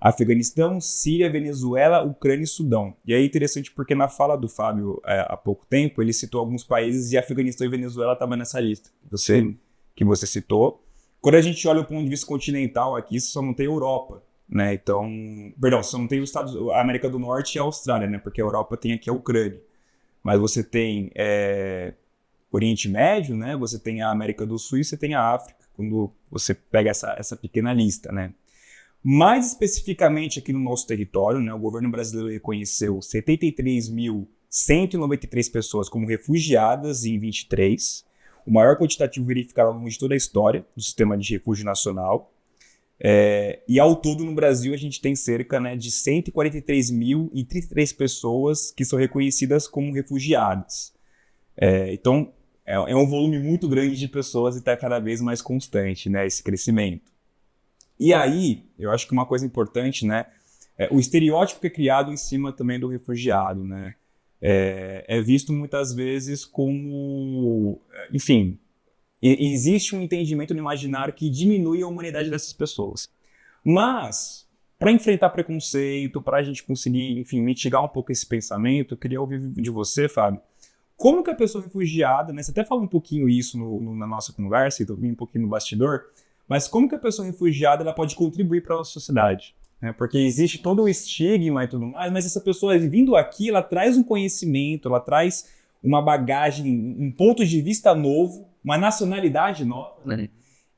Afeganistão, Síria, Venezuela, Ucrânia e Sudão. E é interessante porque na fala do Fábio há pouco tempo, ele citou alguns países e Afeganistão e Venezuela estavam nessa lista que você citou, Quando a gente olha o ponto de vista continental aqui, só não tem Europa, né? Então, perdão, só não tem os a América do Norte e a Austrália, né? Porque a Europa tem aqui a Ucrânia. Mas você tem Oriente Médio, né? Você tem a América do Sul e você tem a África, quando você pega essa pequena lista, né? Mais especificamente aqui no nosso território, né? O governo brasileiro reconheceu 73.193 pessoas como refugiadas em 23, o maior quantitativo verificado ao longo de toda a história do sistema de refúgio nacional. E ao todo no Brasil a gente tem cerca, né, de 143.033 pessoas que são reconhecidas como refugiadas. Então é um volume muito grande de pessoas e está cada vez mais constante, né, esse crescimento. E aí, eu acho que uma coisa importante, né, o estereótipo que é criado em cima também do refugiado, né, é visto muitas vezes como, enfim, existe um entendimento no imaginário que diminui a humanidade dessas pessoas. Mas, para enfrentar preconceito, para a gente conseguir, enfim, mitigar um pouco esse pensamento, eu queria ouvir de você, Fábio, como que a pessoa refugiada, né, você até fala um pouquinho isso na nossa conversa, e um pouquinho no bastidor, mas como que a pessoa refugiada ela pode contribuir para a nossa sociedade? Porque existe todo o estigma e tudo mais, mas essa pessoa vindo aqui, ela traz um conhecimento, ela traz uma bagagem, um ponto de vista novo, uma nacionalidade nova, né?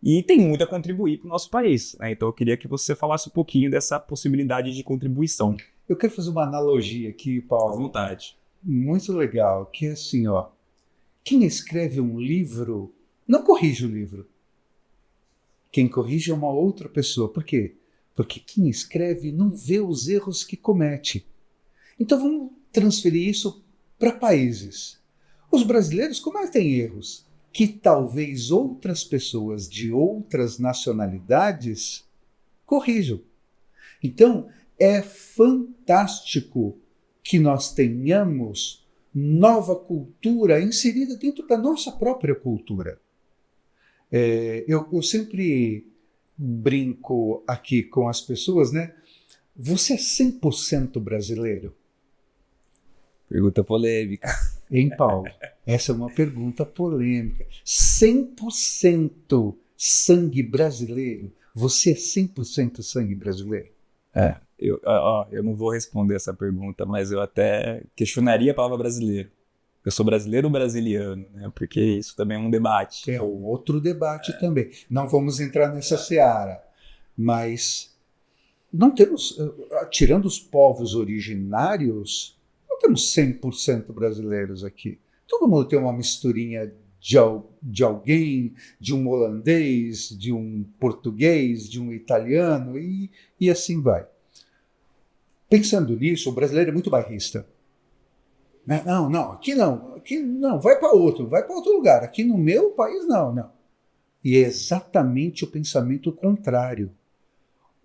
E tem muito a contribuir para o nosso país, né? Então eu queria que você falasse um pouquinho dessa possibilidade de contribuição. Eu quero fazer uma analogia aqui, Paulo. À vontade. Muito legal, que é assim, ó. Quem escreve um livro não corrige o livro. Quem corrige é uma outra pessoa. Por quê? Porque quem escreve não vê os erros que comete. Então vamos transferir isso para países. Os brasileiros cometem erros que talvez outras pessoas de outras nacionalidades corrijam. Então é fantástico que nós tenhamos nova cultura inserida dentro da nossa própria cultura. Eu sempre brinco aqui com as pessoas, né? Você é 100% brasileiro? Pergunta polêmica. Hein, Paulo? Essa é uma pergunta polêmica. 100% sangue brasileiro? Você é 100% sangue brasileiro? Eu não vou responder essa pergunta, mas eu até questionaria a palavra brasileiro. Eu sou brasileiro ou brasiliano, né? Porque isso também é um debate. É um outro debate também. Não vamos entrar nessa seara, mas não temos, tirando os povos originários, não temos 100% brasileiros aqui. Todo mundo tem uma misturinha de alguém, de um holandês, de um português, de um italiano, e assim vai. Pensando nisso, o brasileiro é muito bairrista. Não, aqui não, vai para outro lugar, aqui no meu país não. E é exatamente o pensamento contrário.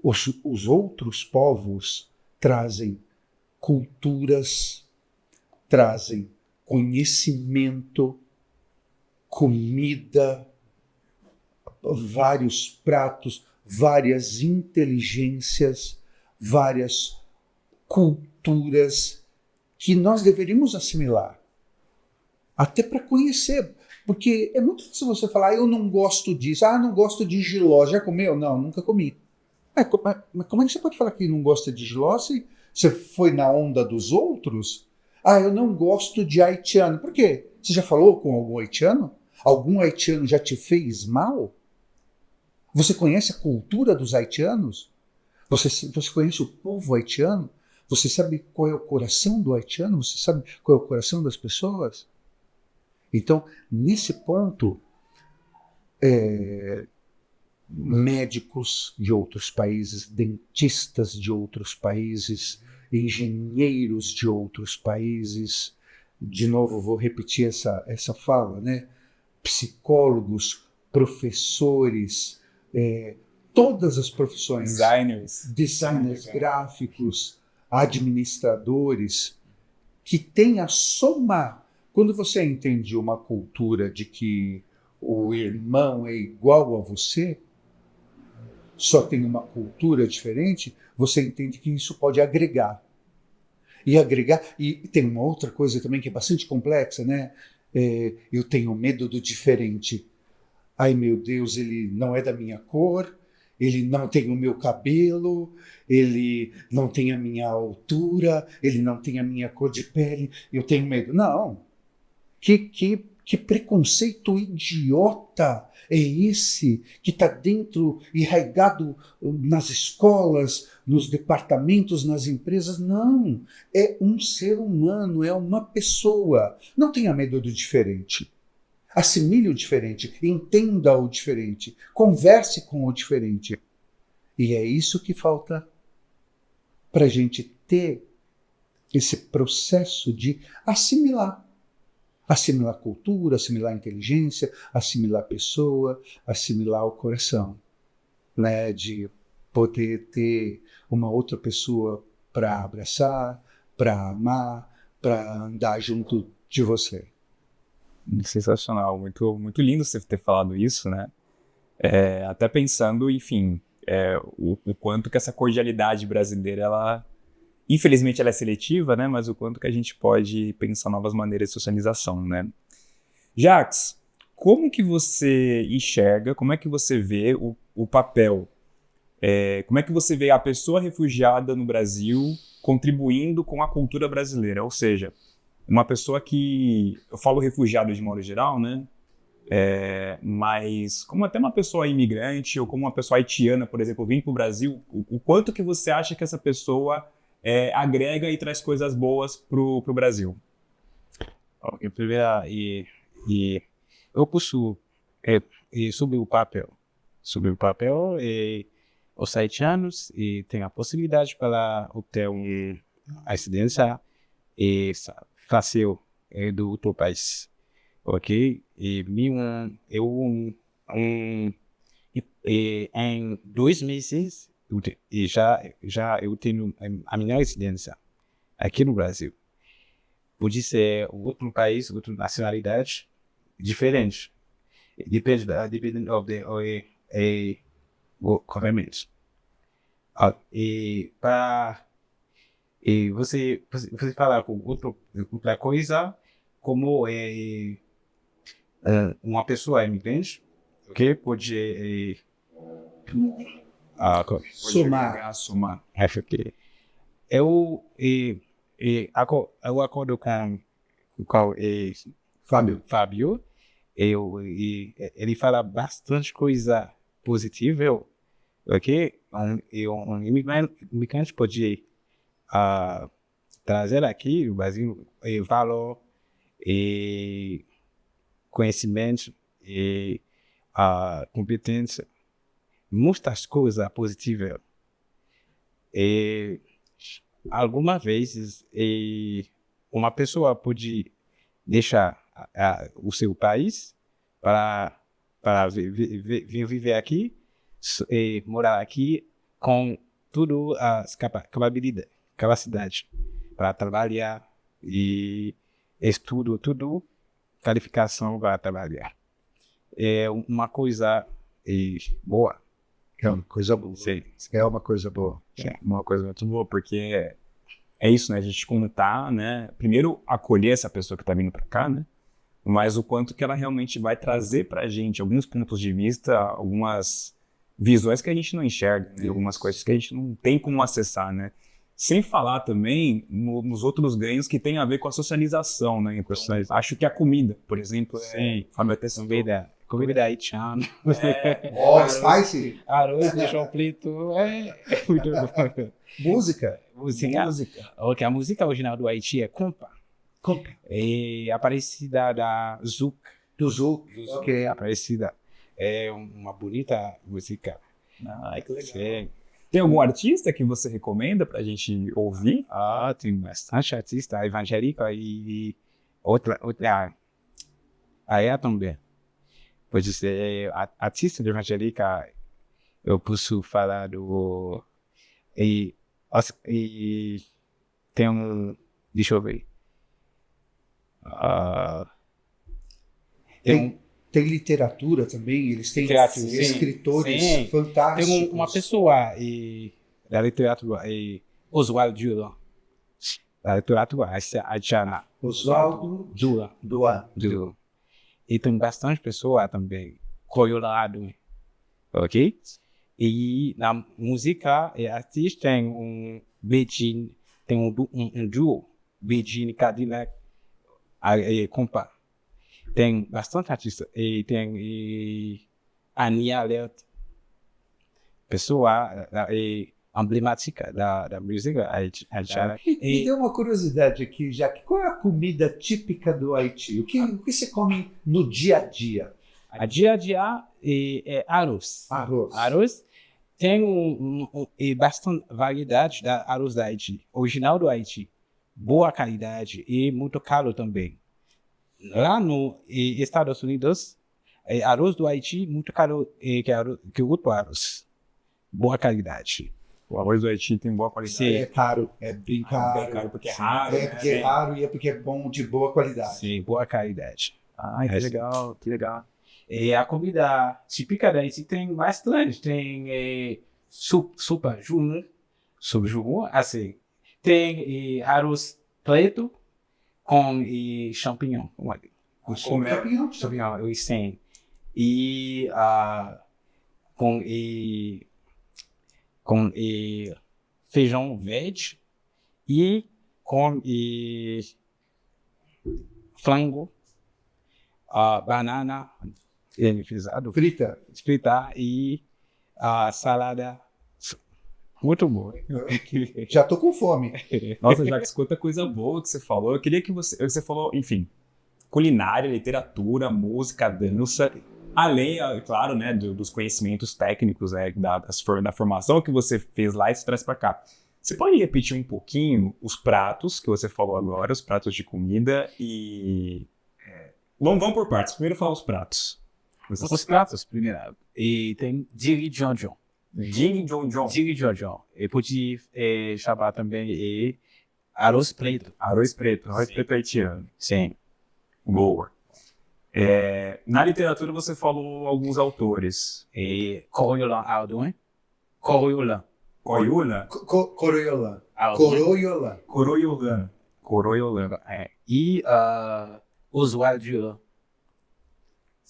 Os outros povos trazem culturas, trazem conhecimento, comida, vários pratos, várias inteligências, várias culturas que nós deveríamos assimilar, até para conhecer, porque é muito fácil você falar, eu não gosto disso, não gosto de jiló, já comeu? Não, nunca comi. Mas como é que você pode falar que não gosta de jiló se você foi na onda dos outros? Eu não gosto de haitiano. Por quê? Você já falou com algum haitiano? Algum haitiano já te fez mal? Você conhece a cultura dos haitianos? Você conhece o povo haitiano? Você sabe qual é o coração do haitiano? Você sabe qual é o coração das pessoas? Então, nesse ponto, médicos de outros países, dentistas de outros países, engenheiros de outros países, de novo vou repetir essa fala, né? Psicólogos, professores, todas as profissões, designers gráficos, administradores, que têm a soma. Quando você entende uma cultura de que o irmão é igual a você, só tem uma cultura diferente, você entende que isso pode agregar. E tem uma outra coisa também que é bastante complexa, né? Eu tenho medo do diferente. Ai, meu Deus, ele não é da minha cor, ele não tem o meu cabelo, ele não tem a minha altura, ele não tem a minha cor de pele, eu tenho medo. Não. Que preconceito idiota é esse que está dentro, enraizado nas escolas, nos departamentos, nas empresas? Não. É um ser humano, é uma pessoa. Não tenha medo do diferente. Assimile o diferente, entenda o diferente, converse com o diferente. E é isso que falta para a gente ter esse processo de assimilar. Assimilar a cultura, assimilar a inteligência, assimilar a pessoa, assimilar o coração. Né? De poder ter uma outra pessoa para abraçar, para amar, para andar junto de você. Sensacional, muito, muito lindo você ter falado isso, né? Até pensando, enfim, o quanto que essa cordialidade brasileira, infelizmente ela é seletiva, né? Mas o quanto que a gente pode pensar novas maneiras de socialização, né? Jacques, como que você enxerga, como é que você vê o papel, como é que você vê a pessoa refugiada no Brasil contribuindo com a cultura brasileira? Ou seja, uma pessoa que, eu falo refugiado de modo geral, né? Mas como até uma pessoa imigrante ou como uma pessoa haitiana, por exemplo, vindo para o Brasil, o quanto que você acha que essa pessoa agrega e traz coisas boas pro Brasil? Em primeira, eu posso sobre o papel. Sobre o papel, os haitianos têm a possibilidade para obter a residência fácil do outro país, ok? Em 2 meses eu tenho a minha residência aqui no Brasil. Pode ser outro país, outra nacionalidade diferente. Depende of the government. Você falar com outra coisa, como uma pessoa imigrante, ok? Pode somar. Acho que eu acordo com Fábio. Ele fala bastante coisa positiva, ok? Um imigrante pode trazer aqui no Brasil valor e conhecimento e competência, muitas coisas positivas. Algumas vezes uma pessoa pode deixar o seu país para vir viver aqui e morar aqui com tudo as capacidade para trabalhar e estudo, tudo, qualificação para trabalhar. É uma coisa boa. É uma coisa boa. Sim. É uma coisa boa. Uma coisa muito boa, porque é isso, né? A gente contar, né? Primeiro, acolher essa pessoa que está vindo para cá, né? Mas o quanto que ela realmente vai trazer para a gente alguns pontos de vista, algumas visões que a gente não enxerga, né? Algumas coisas que a gente não tem como acessar, né? Sem falar também nos outros ganhos que tem a ver com a socialização, né? Então, acho que a comida, por exemplo, comida haitiana. Spicy. Arroz, feijão preto, muito bom. Música. Ok, a música original do Haiti é compa. É Aparecida da Zouk. Do Zouk. Ok, Aparecida. É uma bonita música. Que legal. Sim. Tem algum artista que você recomenda pra gente ouvir? Tem bastante artista evangélica e outra aí também. Pode ser artista evangélica, eu posso falar do tem deixa eu ver. Tem literatura também, eles têm escritores fantásticos. Tem uma pessoa da literatura, Oswald Dura. Da literatura haitiana. Oswaldo Dura. E tem bastante pessoa também Colorado, ok? E na música, artista tem um duo, Beijing e Cadillac, compa. Tem bastante artista. E tem Ania Alert, pessoa emblemática da música haitiana. Me deu uma curiosidade aqui, Jaque. Qual é a comida típica do Haiti? O que você come no dia a dia? A dia a dia é arroz. Arroz tem bastante variedade da arroz do Haiti. Original do Haiti. Boa qualidade e muito caro também. Lá nos Estados Unidos, arroz do Haiti muito caro que o outro arroz. Boa qualidade. O arroz do Haiti tem boa qualidade. Sim. É caro, é bem caro. É caro porque é raro. É porque é raro e é porque é bom, de boa qualidade. Sim, boa qualidade. Ai, que legal, que legal. E a comida típica da Haiti tem bastante. Tem sopa juna, assim. Tem arroz preto com champignon. Champignon, eu sei. E com feijão verde e com frango, banana frita e salada. Muito bom. Já tô com fome. Nossa, já que escuta coisa boa que você falou. Eu queria que você falou, enfim, culinária, literatura, música, dança, além, claro, né, dos conhecimentos técnicos, né, da formação que você fez lá e se traz para cá. Você pode repetir um pouquinho os pratos que você falou agora, os pratos de comida e... Vamos por partes. Primeiro fala os pratos. Os pratos, primeiro. E tem Diri Jonjon. E pode chamar também arroz preto. Arroz preto haitiano. Sim. Boa. Na literatura você falou alguns autores. Coriolan Ardouin. Coriolan. Coroiolan. E Oswald Dura.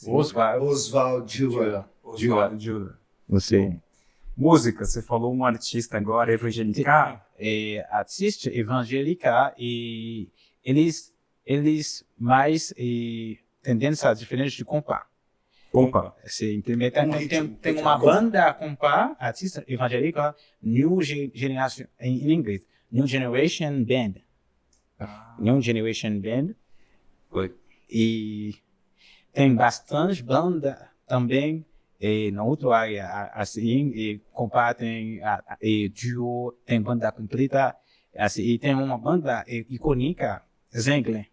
Oswald Dura. Você. Música, você falou um artista agora, evangélica. Artista evangélica e eles mais tendência diferente de compa. Sim, tem uma banda compa, artista evangélica, New Generation, em inglês, New Generation Band. New Generation Band. E tem bastante banda também na outra área, assim, compa tem duo, tem banda completa, assim, e tem uma banda icônica, Zengle.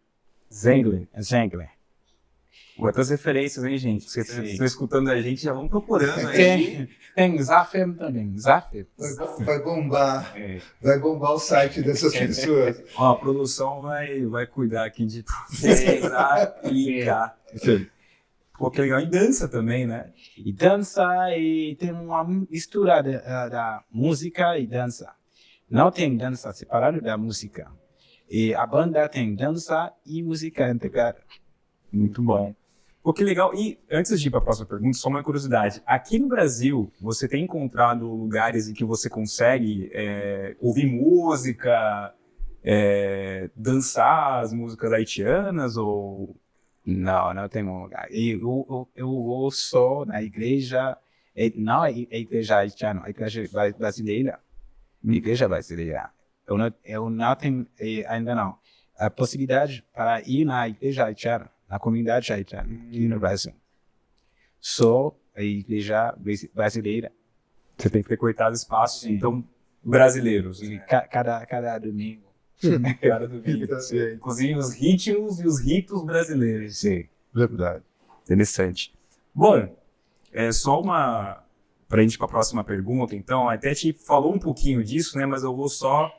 Quantas referências, hein, gente? Vocês estão escutando a gente, já vão procurando aí. Tem Zafem também. Zafem. Vai bombar. Vai bombar o site dessas pessoas. Ó, a produção vai cuidar aqui de pesquisar e linkar. Pô, que legal. E dança também, né? E dança, e tem uma mistura da música e dança. Não tem dança separada da música. E a banda tem dança e música integrada. Muito bom. Pô, que legal. E antes de ir para a próxima pergunta, só uma curiosidade. Aqui no Brasil, você tem encontrado lugares em que você consegue ouvir música, dançar as músicas haitianas ou... Não tem um lugar. Eu vou só na igreja, não é a igreja haitiana, a igreja brasileira. Igreja brasileira. Eu não tenho ainda não a possibilidade para ir na igreja haitiana, na comunidade haitiana aqui no Brasil. Só a igreja brasileira. Você tem frequentado espaços, então, brasileiros. Né? Cada domingo. Cada domingo. Inclusive os ritmos e os ritos brasileiros. Sim. Verdade. Interessante. Bom, só uma... Para a gente ir para a próxima pergunta, então, até te falou um pouquinho disso, né? Mas eu vou só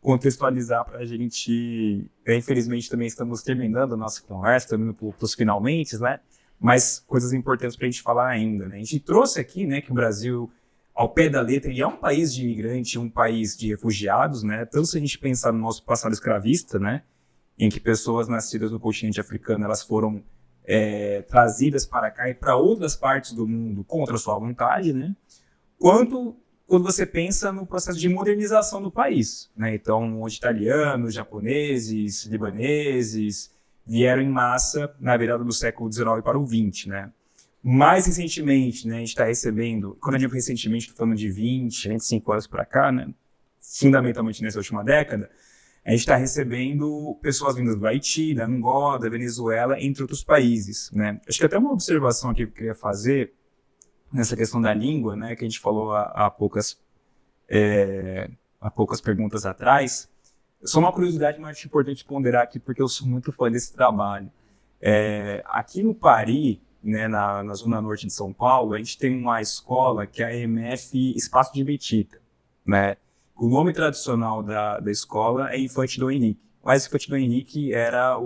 contextualizar para a gente. Infelizmente também estamos terminando a nossa conversa, estamos indo para os finalmente, né? Mas coisas importantes para a gente falar ainda, né? A gente trouxe aqui, né, que o Brasil, ao pé da letra, ele é um país de imigrante, um país de refugiados, né? Tanto se a gente pensar no nosso passado escravista, né? Em que pessoas nascidas no continente africano, elas foram trazidas para cá e para outras partes do mundo contra a sua vontade, né? Quanto quando você pensa no processo de modernização do país, né? Então, onde italianos, japoneses, libaneses vieram em massa na virada do século XIX para o XX, né? Mais recentemente, né, a gente está recebendo, quando eu digo recentemente, estou falando de 20, 25 anos para cá, né? Fundamentalmente nessa última década, a gente está recebendo pessoas vindas do Haiti, da Angola, da Venezuela, entre outros países, né? Acho que até uma observação aqui que eu queria fazer nessa questão da língua, né, que a gente falou há poucas perguntas atrás. Só uma curiosidade, mas acho importante ponderar aqui, porque eu sou muito fã desse trabalho. Aqui no Pari, né, na zona norte de São Paulo, a gente tem uma escola que é a EMF Espaço de Betita, né? O nome tradicional da escola é Infante Dom Henrique. Mas Infante Dom Henrique era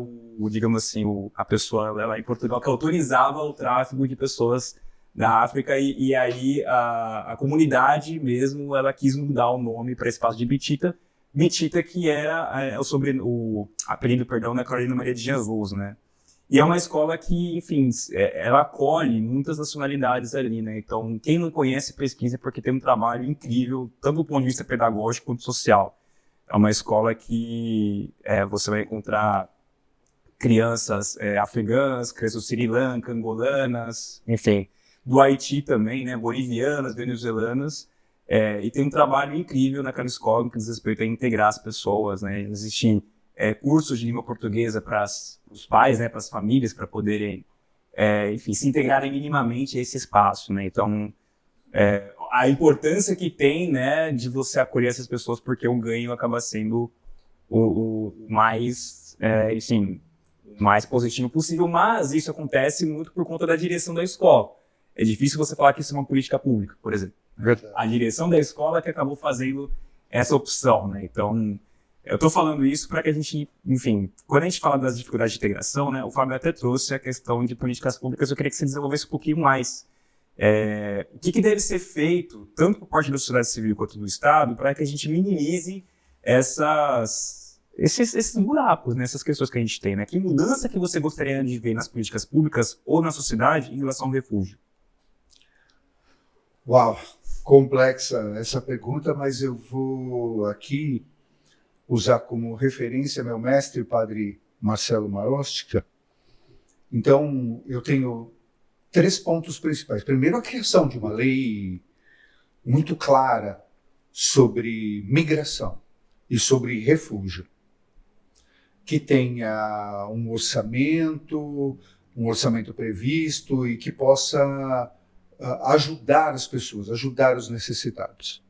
digamos assim, a pessoa lá em Portugal que autorizava o tráfego de pessoas da África, e aí a comunidade mesmo, ela quis mudar o nome para Espaço de Betita, Betita que era o apelido, perdão, da Carolina Maria de Jesus, né? E é uma escola que, enfim, ela acolhe muitas nacionalidades ali, né? Então, quem não conhece, pesquisa, porque tem um trabalho incrível, tanto do ponto de vista pedagógico quanto social. É uma escola que você vai encontrar crianças afegãs, crianças do Sri Lanka, angolanas, enfim, do Haiti também, né? Bolivianas, venezuelanas. E tem um trabalho incrível naquela escola no que diz respeito a integrar as pessoas, né? Existem cursos de língua portuguesa para os pais, né, para as famílias, para poderem, enfim, se integrarem minimamente a esse espaço, né? Então, a importância que tem, né, de você acolher essas pessoas, porque o ganho acaba sendo o mais, enfim, o mais positivo possível, mas isso acontece muito por conta da direção da escola. É difícil você falar que isso é uma política pública, por exemplo. A direção da escola que acabou fazendo essa opção, né? Então, eu estou falando isso para que a gente, enfim, quando a gente fala das dificuldades de integração, né, o Fábio até trouxe a questão de políticas públicas, eu queria que você desenvolvesse um pouquinho mais. O que deve ser feito, tanto por parte da sociedade civil quanto do Estado, para que a gente minimize esses buracos, né, essas questões que a gente tem, né? Que mudança que você gostaria de ver nas políticas públicas ou na sociedade em relação ao refúgio? Uau, complexa essa pergunta, mas eu vou aqui usar como referência meu mestre, padre Marcelo Marostica. Então, eu tenho 3 pontos principais. Primeiro, a criação de uma lei muito clara sobre migração e sobre refúgio, que tenha um orçamento previsto e que possa ajudar as pessoas, ajudar os necessitados.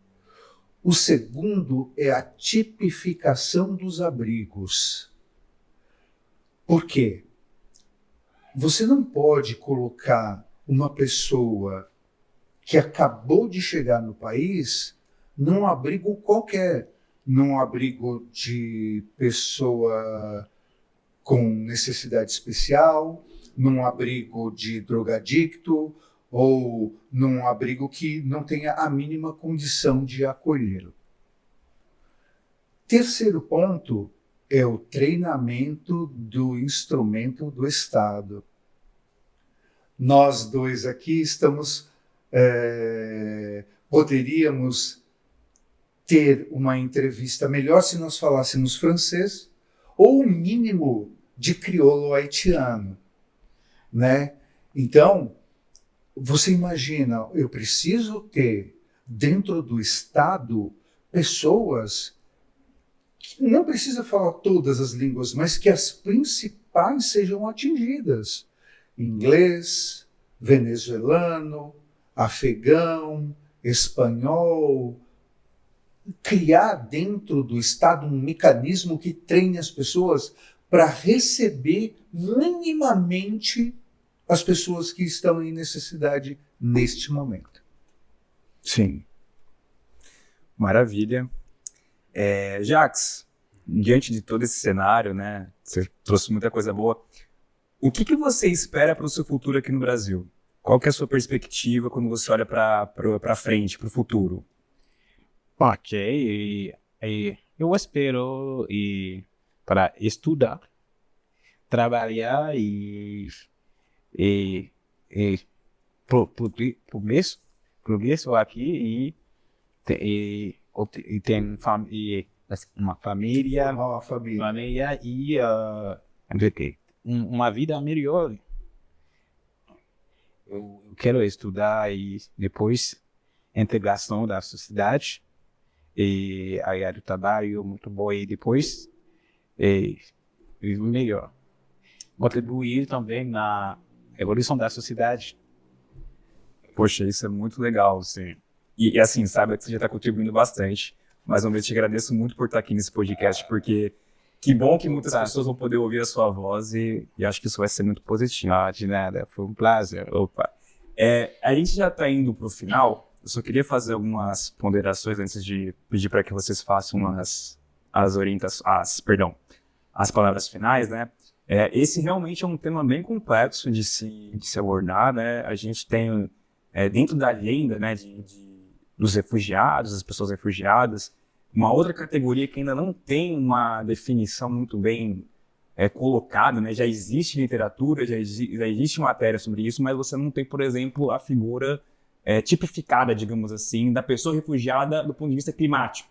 O segundo é a tipificação dos abrigos. Por quê? Você não pode colocar uma pessoa que acabou de chegar no país num abrigo qualquer, num abrigo de pessoa com necessidade especial, num abrigo de drogadicto, ou num abrigo que não tenha a mínima condição de acolhê-lo. Terceiro ponto é o treinamento do instrumento do Estado. Nós dois aqui poderíamos ter uma entrevista melhor se nós falássemos francês ou o mínimo de crioulo haitiano, né? Então, você imagina, eu preciso ter dentro do Estado pessoas que não precisa falar todas as línguas, mas que as principais sejam atingidas. Inglês, venezuelano, afegão, espanhol. Criar dentro do Estado um mecanismo que treine as pessoas para receber minimamente as pessoas que estão em necessidade neste momento. Sim. Maravilha. Jax, diante de todo esse cenário, né, você trouxe muita coisa boa. O que você espera para o seu futuro aqui no Brasil? Qual que é a sua perspectiva quando você olha para frente, para o futuro? Ok, eu espero para estudar, trabalhar e e progresso aqui e tem uma família, e uma vida melhor. Eu quero estudar e depois integração da sociedade e a área do trabalho muito boa e depois viver melhor. Contribuir também na evolução da sociedade. Poxa, isso é muito legal, sim. E assim, sabe que você já está contribuindo bastante, mas eu te agradeço muito por estar aqui nesse podcast, porque que bom que muitas pessoas vão poder ouvir a sua voz e acho que isso vai ser muito positivo. Ah, de nada, foi um prazer. Opa. A gente já está indo para o final, eu só queria fazer algumas ponderações antes de pedir para que vocês façam as palavras finais, né? Esse realmente é um tema bem complexo de se abordar, né? A gente tem, dentro da agenda, né, dos refugiados, das pessoas refugiadas, uma outra categoria que ainda não tem uma definição muito bem colocada, né? Já existe literatura, já existe matéria sobre isso, mas você não tem, por exemplo, a figura tipificada, digamos assim, da pessoa refugiada do ponto de vista climático.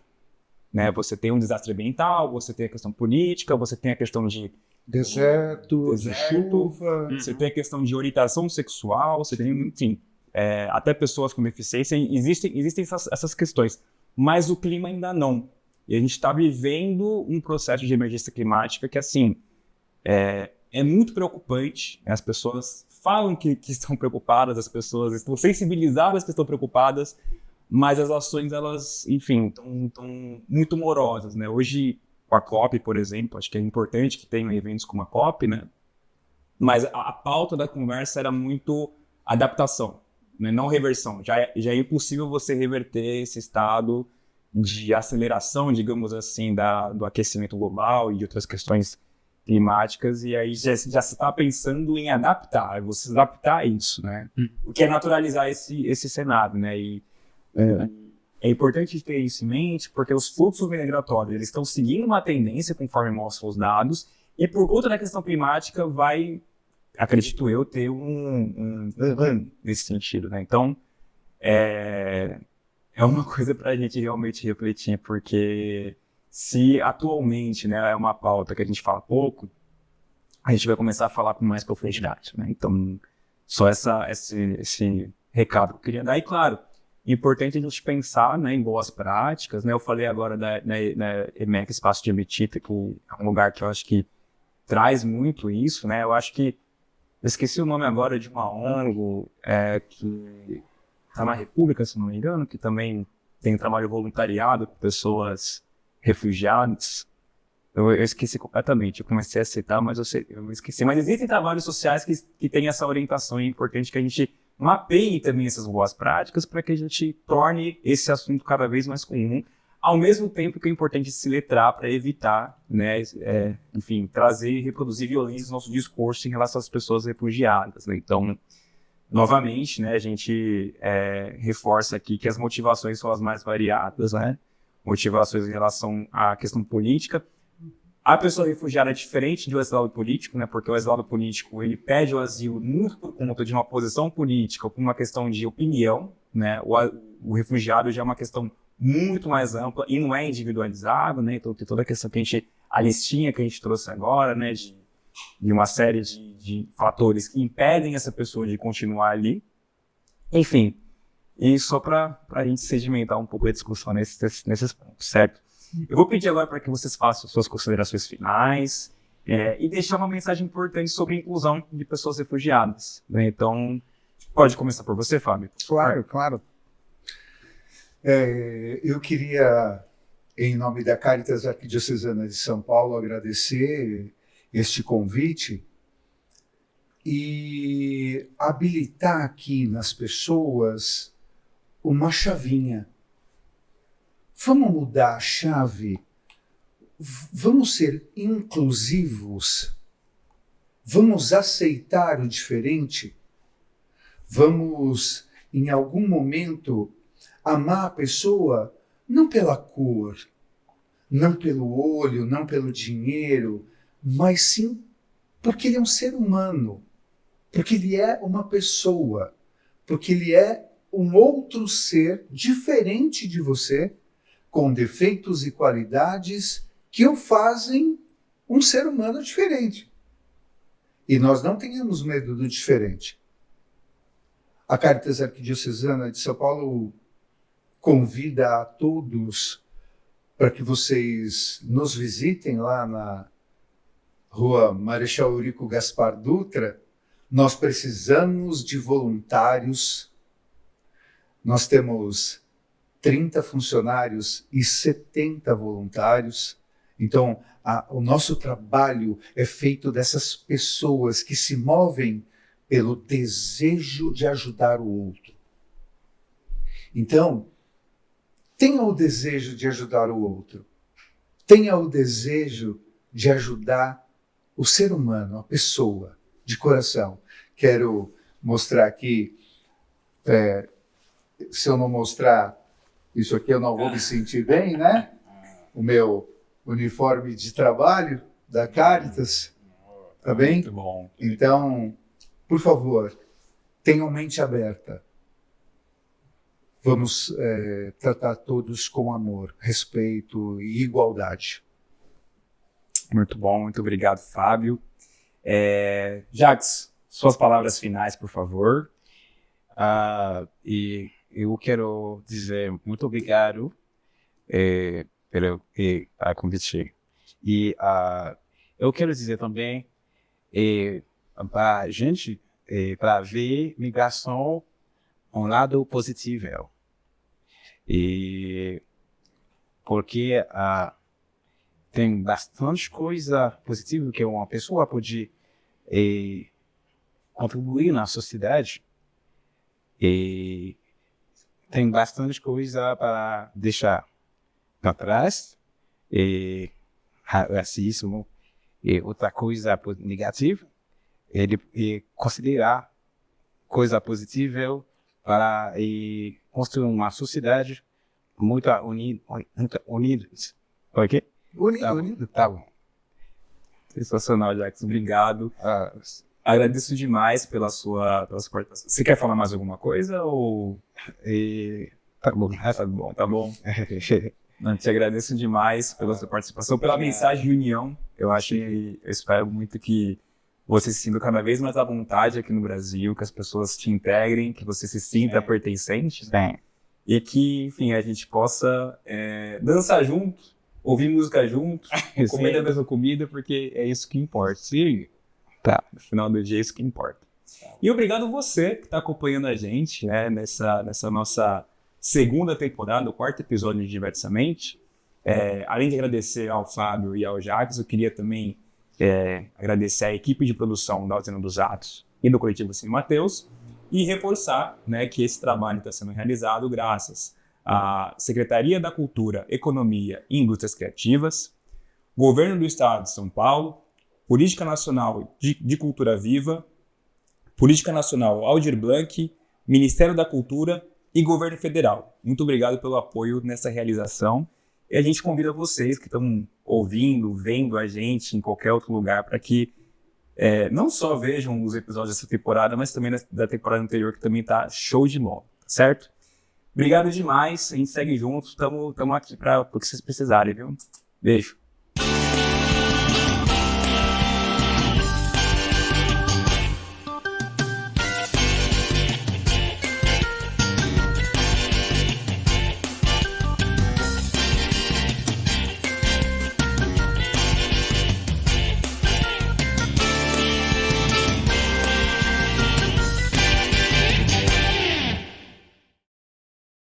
Né? Você tem um desastre ambiental, você tem a questão política, você tem a questão de deserto, chuva, você tem a questão de orientação sexual, você tem, enfim, até pessoas com deficiência, existem essas questões, mas o clima ainda não. E a gente está vivendo um processo de emergência climática que, assim, é muito preocupante. As pessoas falam que estão preocupadas, as pessoas estão sensibilizadas que estão preocupadas, mas as ações, elas, enfim, estão muito morosas, né? Hoje, com a COP, por exemplo, acho que é importante que tenham eventos como a COP, né? Mas a pauta da conversa era muito adaptação, né? Não reversão. Já é impossível você reverter esse estado de aceleração, digamos assim, do aquecimento global e de outras questões climáticas, e aí já se está pensando em adaptar, você se adaptar a isso, né? O que é naturalizar esse cenário, né? E é importante ter isso em mente, porque os fluxos migratórios eles estão seguindo uma tendência conforme mostram os dados, e por conta da questão climática vai, acredito eu, ter nesse sentido, né? Então, é uma coisa para a gente realmente refletir, porque se atualmente, né, é uma pauta que a gente fala pouco, a gente vai começar a falar com mais profundidade, né? Então, só esse recado que eu queria dar. E, claro, é importante a gente pensar, né, em boas práticas, né? Eu falei agora da EMEC, Espaço de Emitita, que é um lugar que eu acho que traz muito isso, né? Eu acho que, eu esqueci o nome agora de uma ONG que está na República, se não me engano, que também tem trabalho voluntariado com pessoas refugiadas. Eu esqueci completamente, eu comecei a citar, mas eu esqueci. Mas existem trabalhos sociais que têm essa orientação, e é importante que a gente mapeie também essas boas práticas para que a gente torne esse assunto cada vez mais comum, ao mesmo tempo que é importante se letrar para evitar, né, enfim, trazer e reproduzir violência no nosso discurso em relação às pessoas refugiadas, né? Então, novamente, né, a gente reforça aqui que as motivações são as mais variadas, né? Motivações em relação à questão política. A pessoa refugiada é diferente do exilado político, né? Porque o exilado político ele pede o asilo muito por conta de uma posição política ou por uma questão de opinião, né? O refugiado já é uma questão muito mais ampla e não é individualizado, né? Então tem toda a questão a listinha que a gente trouxe agora, né? De uma série de fatores que impedem essa pessoa de continuar ali. Enfim, e só para a gente sedimentar um pouco a discussão nesses pontos, certo? Eu vou pedir agora para que vocês façam suas considerações finais e deixar uma mensagem importante sobre a inclusão de pessoas refugiadas, né? Então, pode começar por você, Fábio. Claro. Eu queria, em nome da Caritas Arquidiocesana de São Paulo, agradecer este convite e habilitar aqui nas pessoas uma chavinha. Vamos mudar a chave, vamos ser inclusivos, vamos aceitar o diferente, vamos, em algum momento, amar a pessoa não pela cor, não pelo olho, não pelo dinheiro, mas sim porque ele é um ser humano. Porque ele é uma pessoa, porque ele é um outro ser diferente de você, com defeitos e qualidades que o fazem um ser humano diferente. E nós não tenhamos medo do diferente. A Caritas Arquidiocesana de São Paulo convida a todos para que vocês nos visitem lá na Rua Marechal Eurico Gaspar Dutra. Nós precisamos de voluntários. Nós temos 30 funcionários e 70 voluntários. Então, o nosso trabalho é feito dessas pessoas que se movem pelo desejo de ajudar o outro. Então, tenha o desejo de ajudar o outro. Tenha o desejo de ajudar o ser humano, a pessoa, de coração. Quero mostrar aqui, se eu não mostrar isso aqui, eu não vou me sentir bem, né? O meu uniforme de trabalho da Caritas, tá bem? Muito bom. Então, por favor, tenham mente aberta. Vamos tratar todos com amor, respeito e igualdade. Muito bom, muito obrigado, Fábio. Jacques, suas palavras finais, por favor. E eu quero dizer muito obrigado pelo convite. E eu quero dizer também para a gente, para ver migração um lado positivo. E porque tem bastante coisa positiva que uma pessoa pode contribuir na sociedade. E tem bastante coisa para deixar para trás. E racismo e outra coisa negativa. Ele considerar coisa positiva para construir uma sociedade muito unida. Ok? Unido. Tá bom. Sensacional, Jacques. Obrigado. Agradeço demais pela sua participação. Você quer falar mais alguma coisa? Ou... Tá bom. Tá bom. Eu te agradeço demais pela sua participação, pela mensagem de união. Eu espero muito que você se sinta cada vez mais à vontade aqui no Brasil, que as pessoas te integrem, que você se sinta pertencente. E que, enfim, a gente possa dançar junto, ouvir música junto, comer a mesma comida, porque é isso que importa. Sim. Tá, no final do dia é isso que importa. E obrigado a você que está acompanhando a gente, né, nessa nossa segunda temporada, o quarto episódio de Diversamente. Além de agradecer ao Fábio e ao Jacques, eu queria também agradecer à equipe de produção da Usina dos Atos e do Coletivo Cine Mateus e reforçar, né, que esse trabalho está sendo realizado graças à Secretaria da Cultura, Economia e Indústrias Criativas, Governo do Estado de São Paulo, Política Nacional de Cultura Viva, Política Nacional Aldir Blanc, Ministério da Cultura e Governo Federal. Muito obrigado pelo apoio nessa realização. E a gente convida vocês que estão ouvindo, vendo a gente em qualquer outro lugar para que não só vejam os episódios dessa temporada, mas também da temporada anterior, que também tá show de bola, certo? Obrigado demais, a gente segue junto, estamos aqui para o que vocês precisarem, viu? Beijo.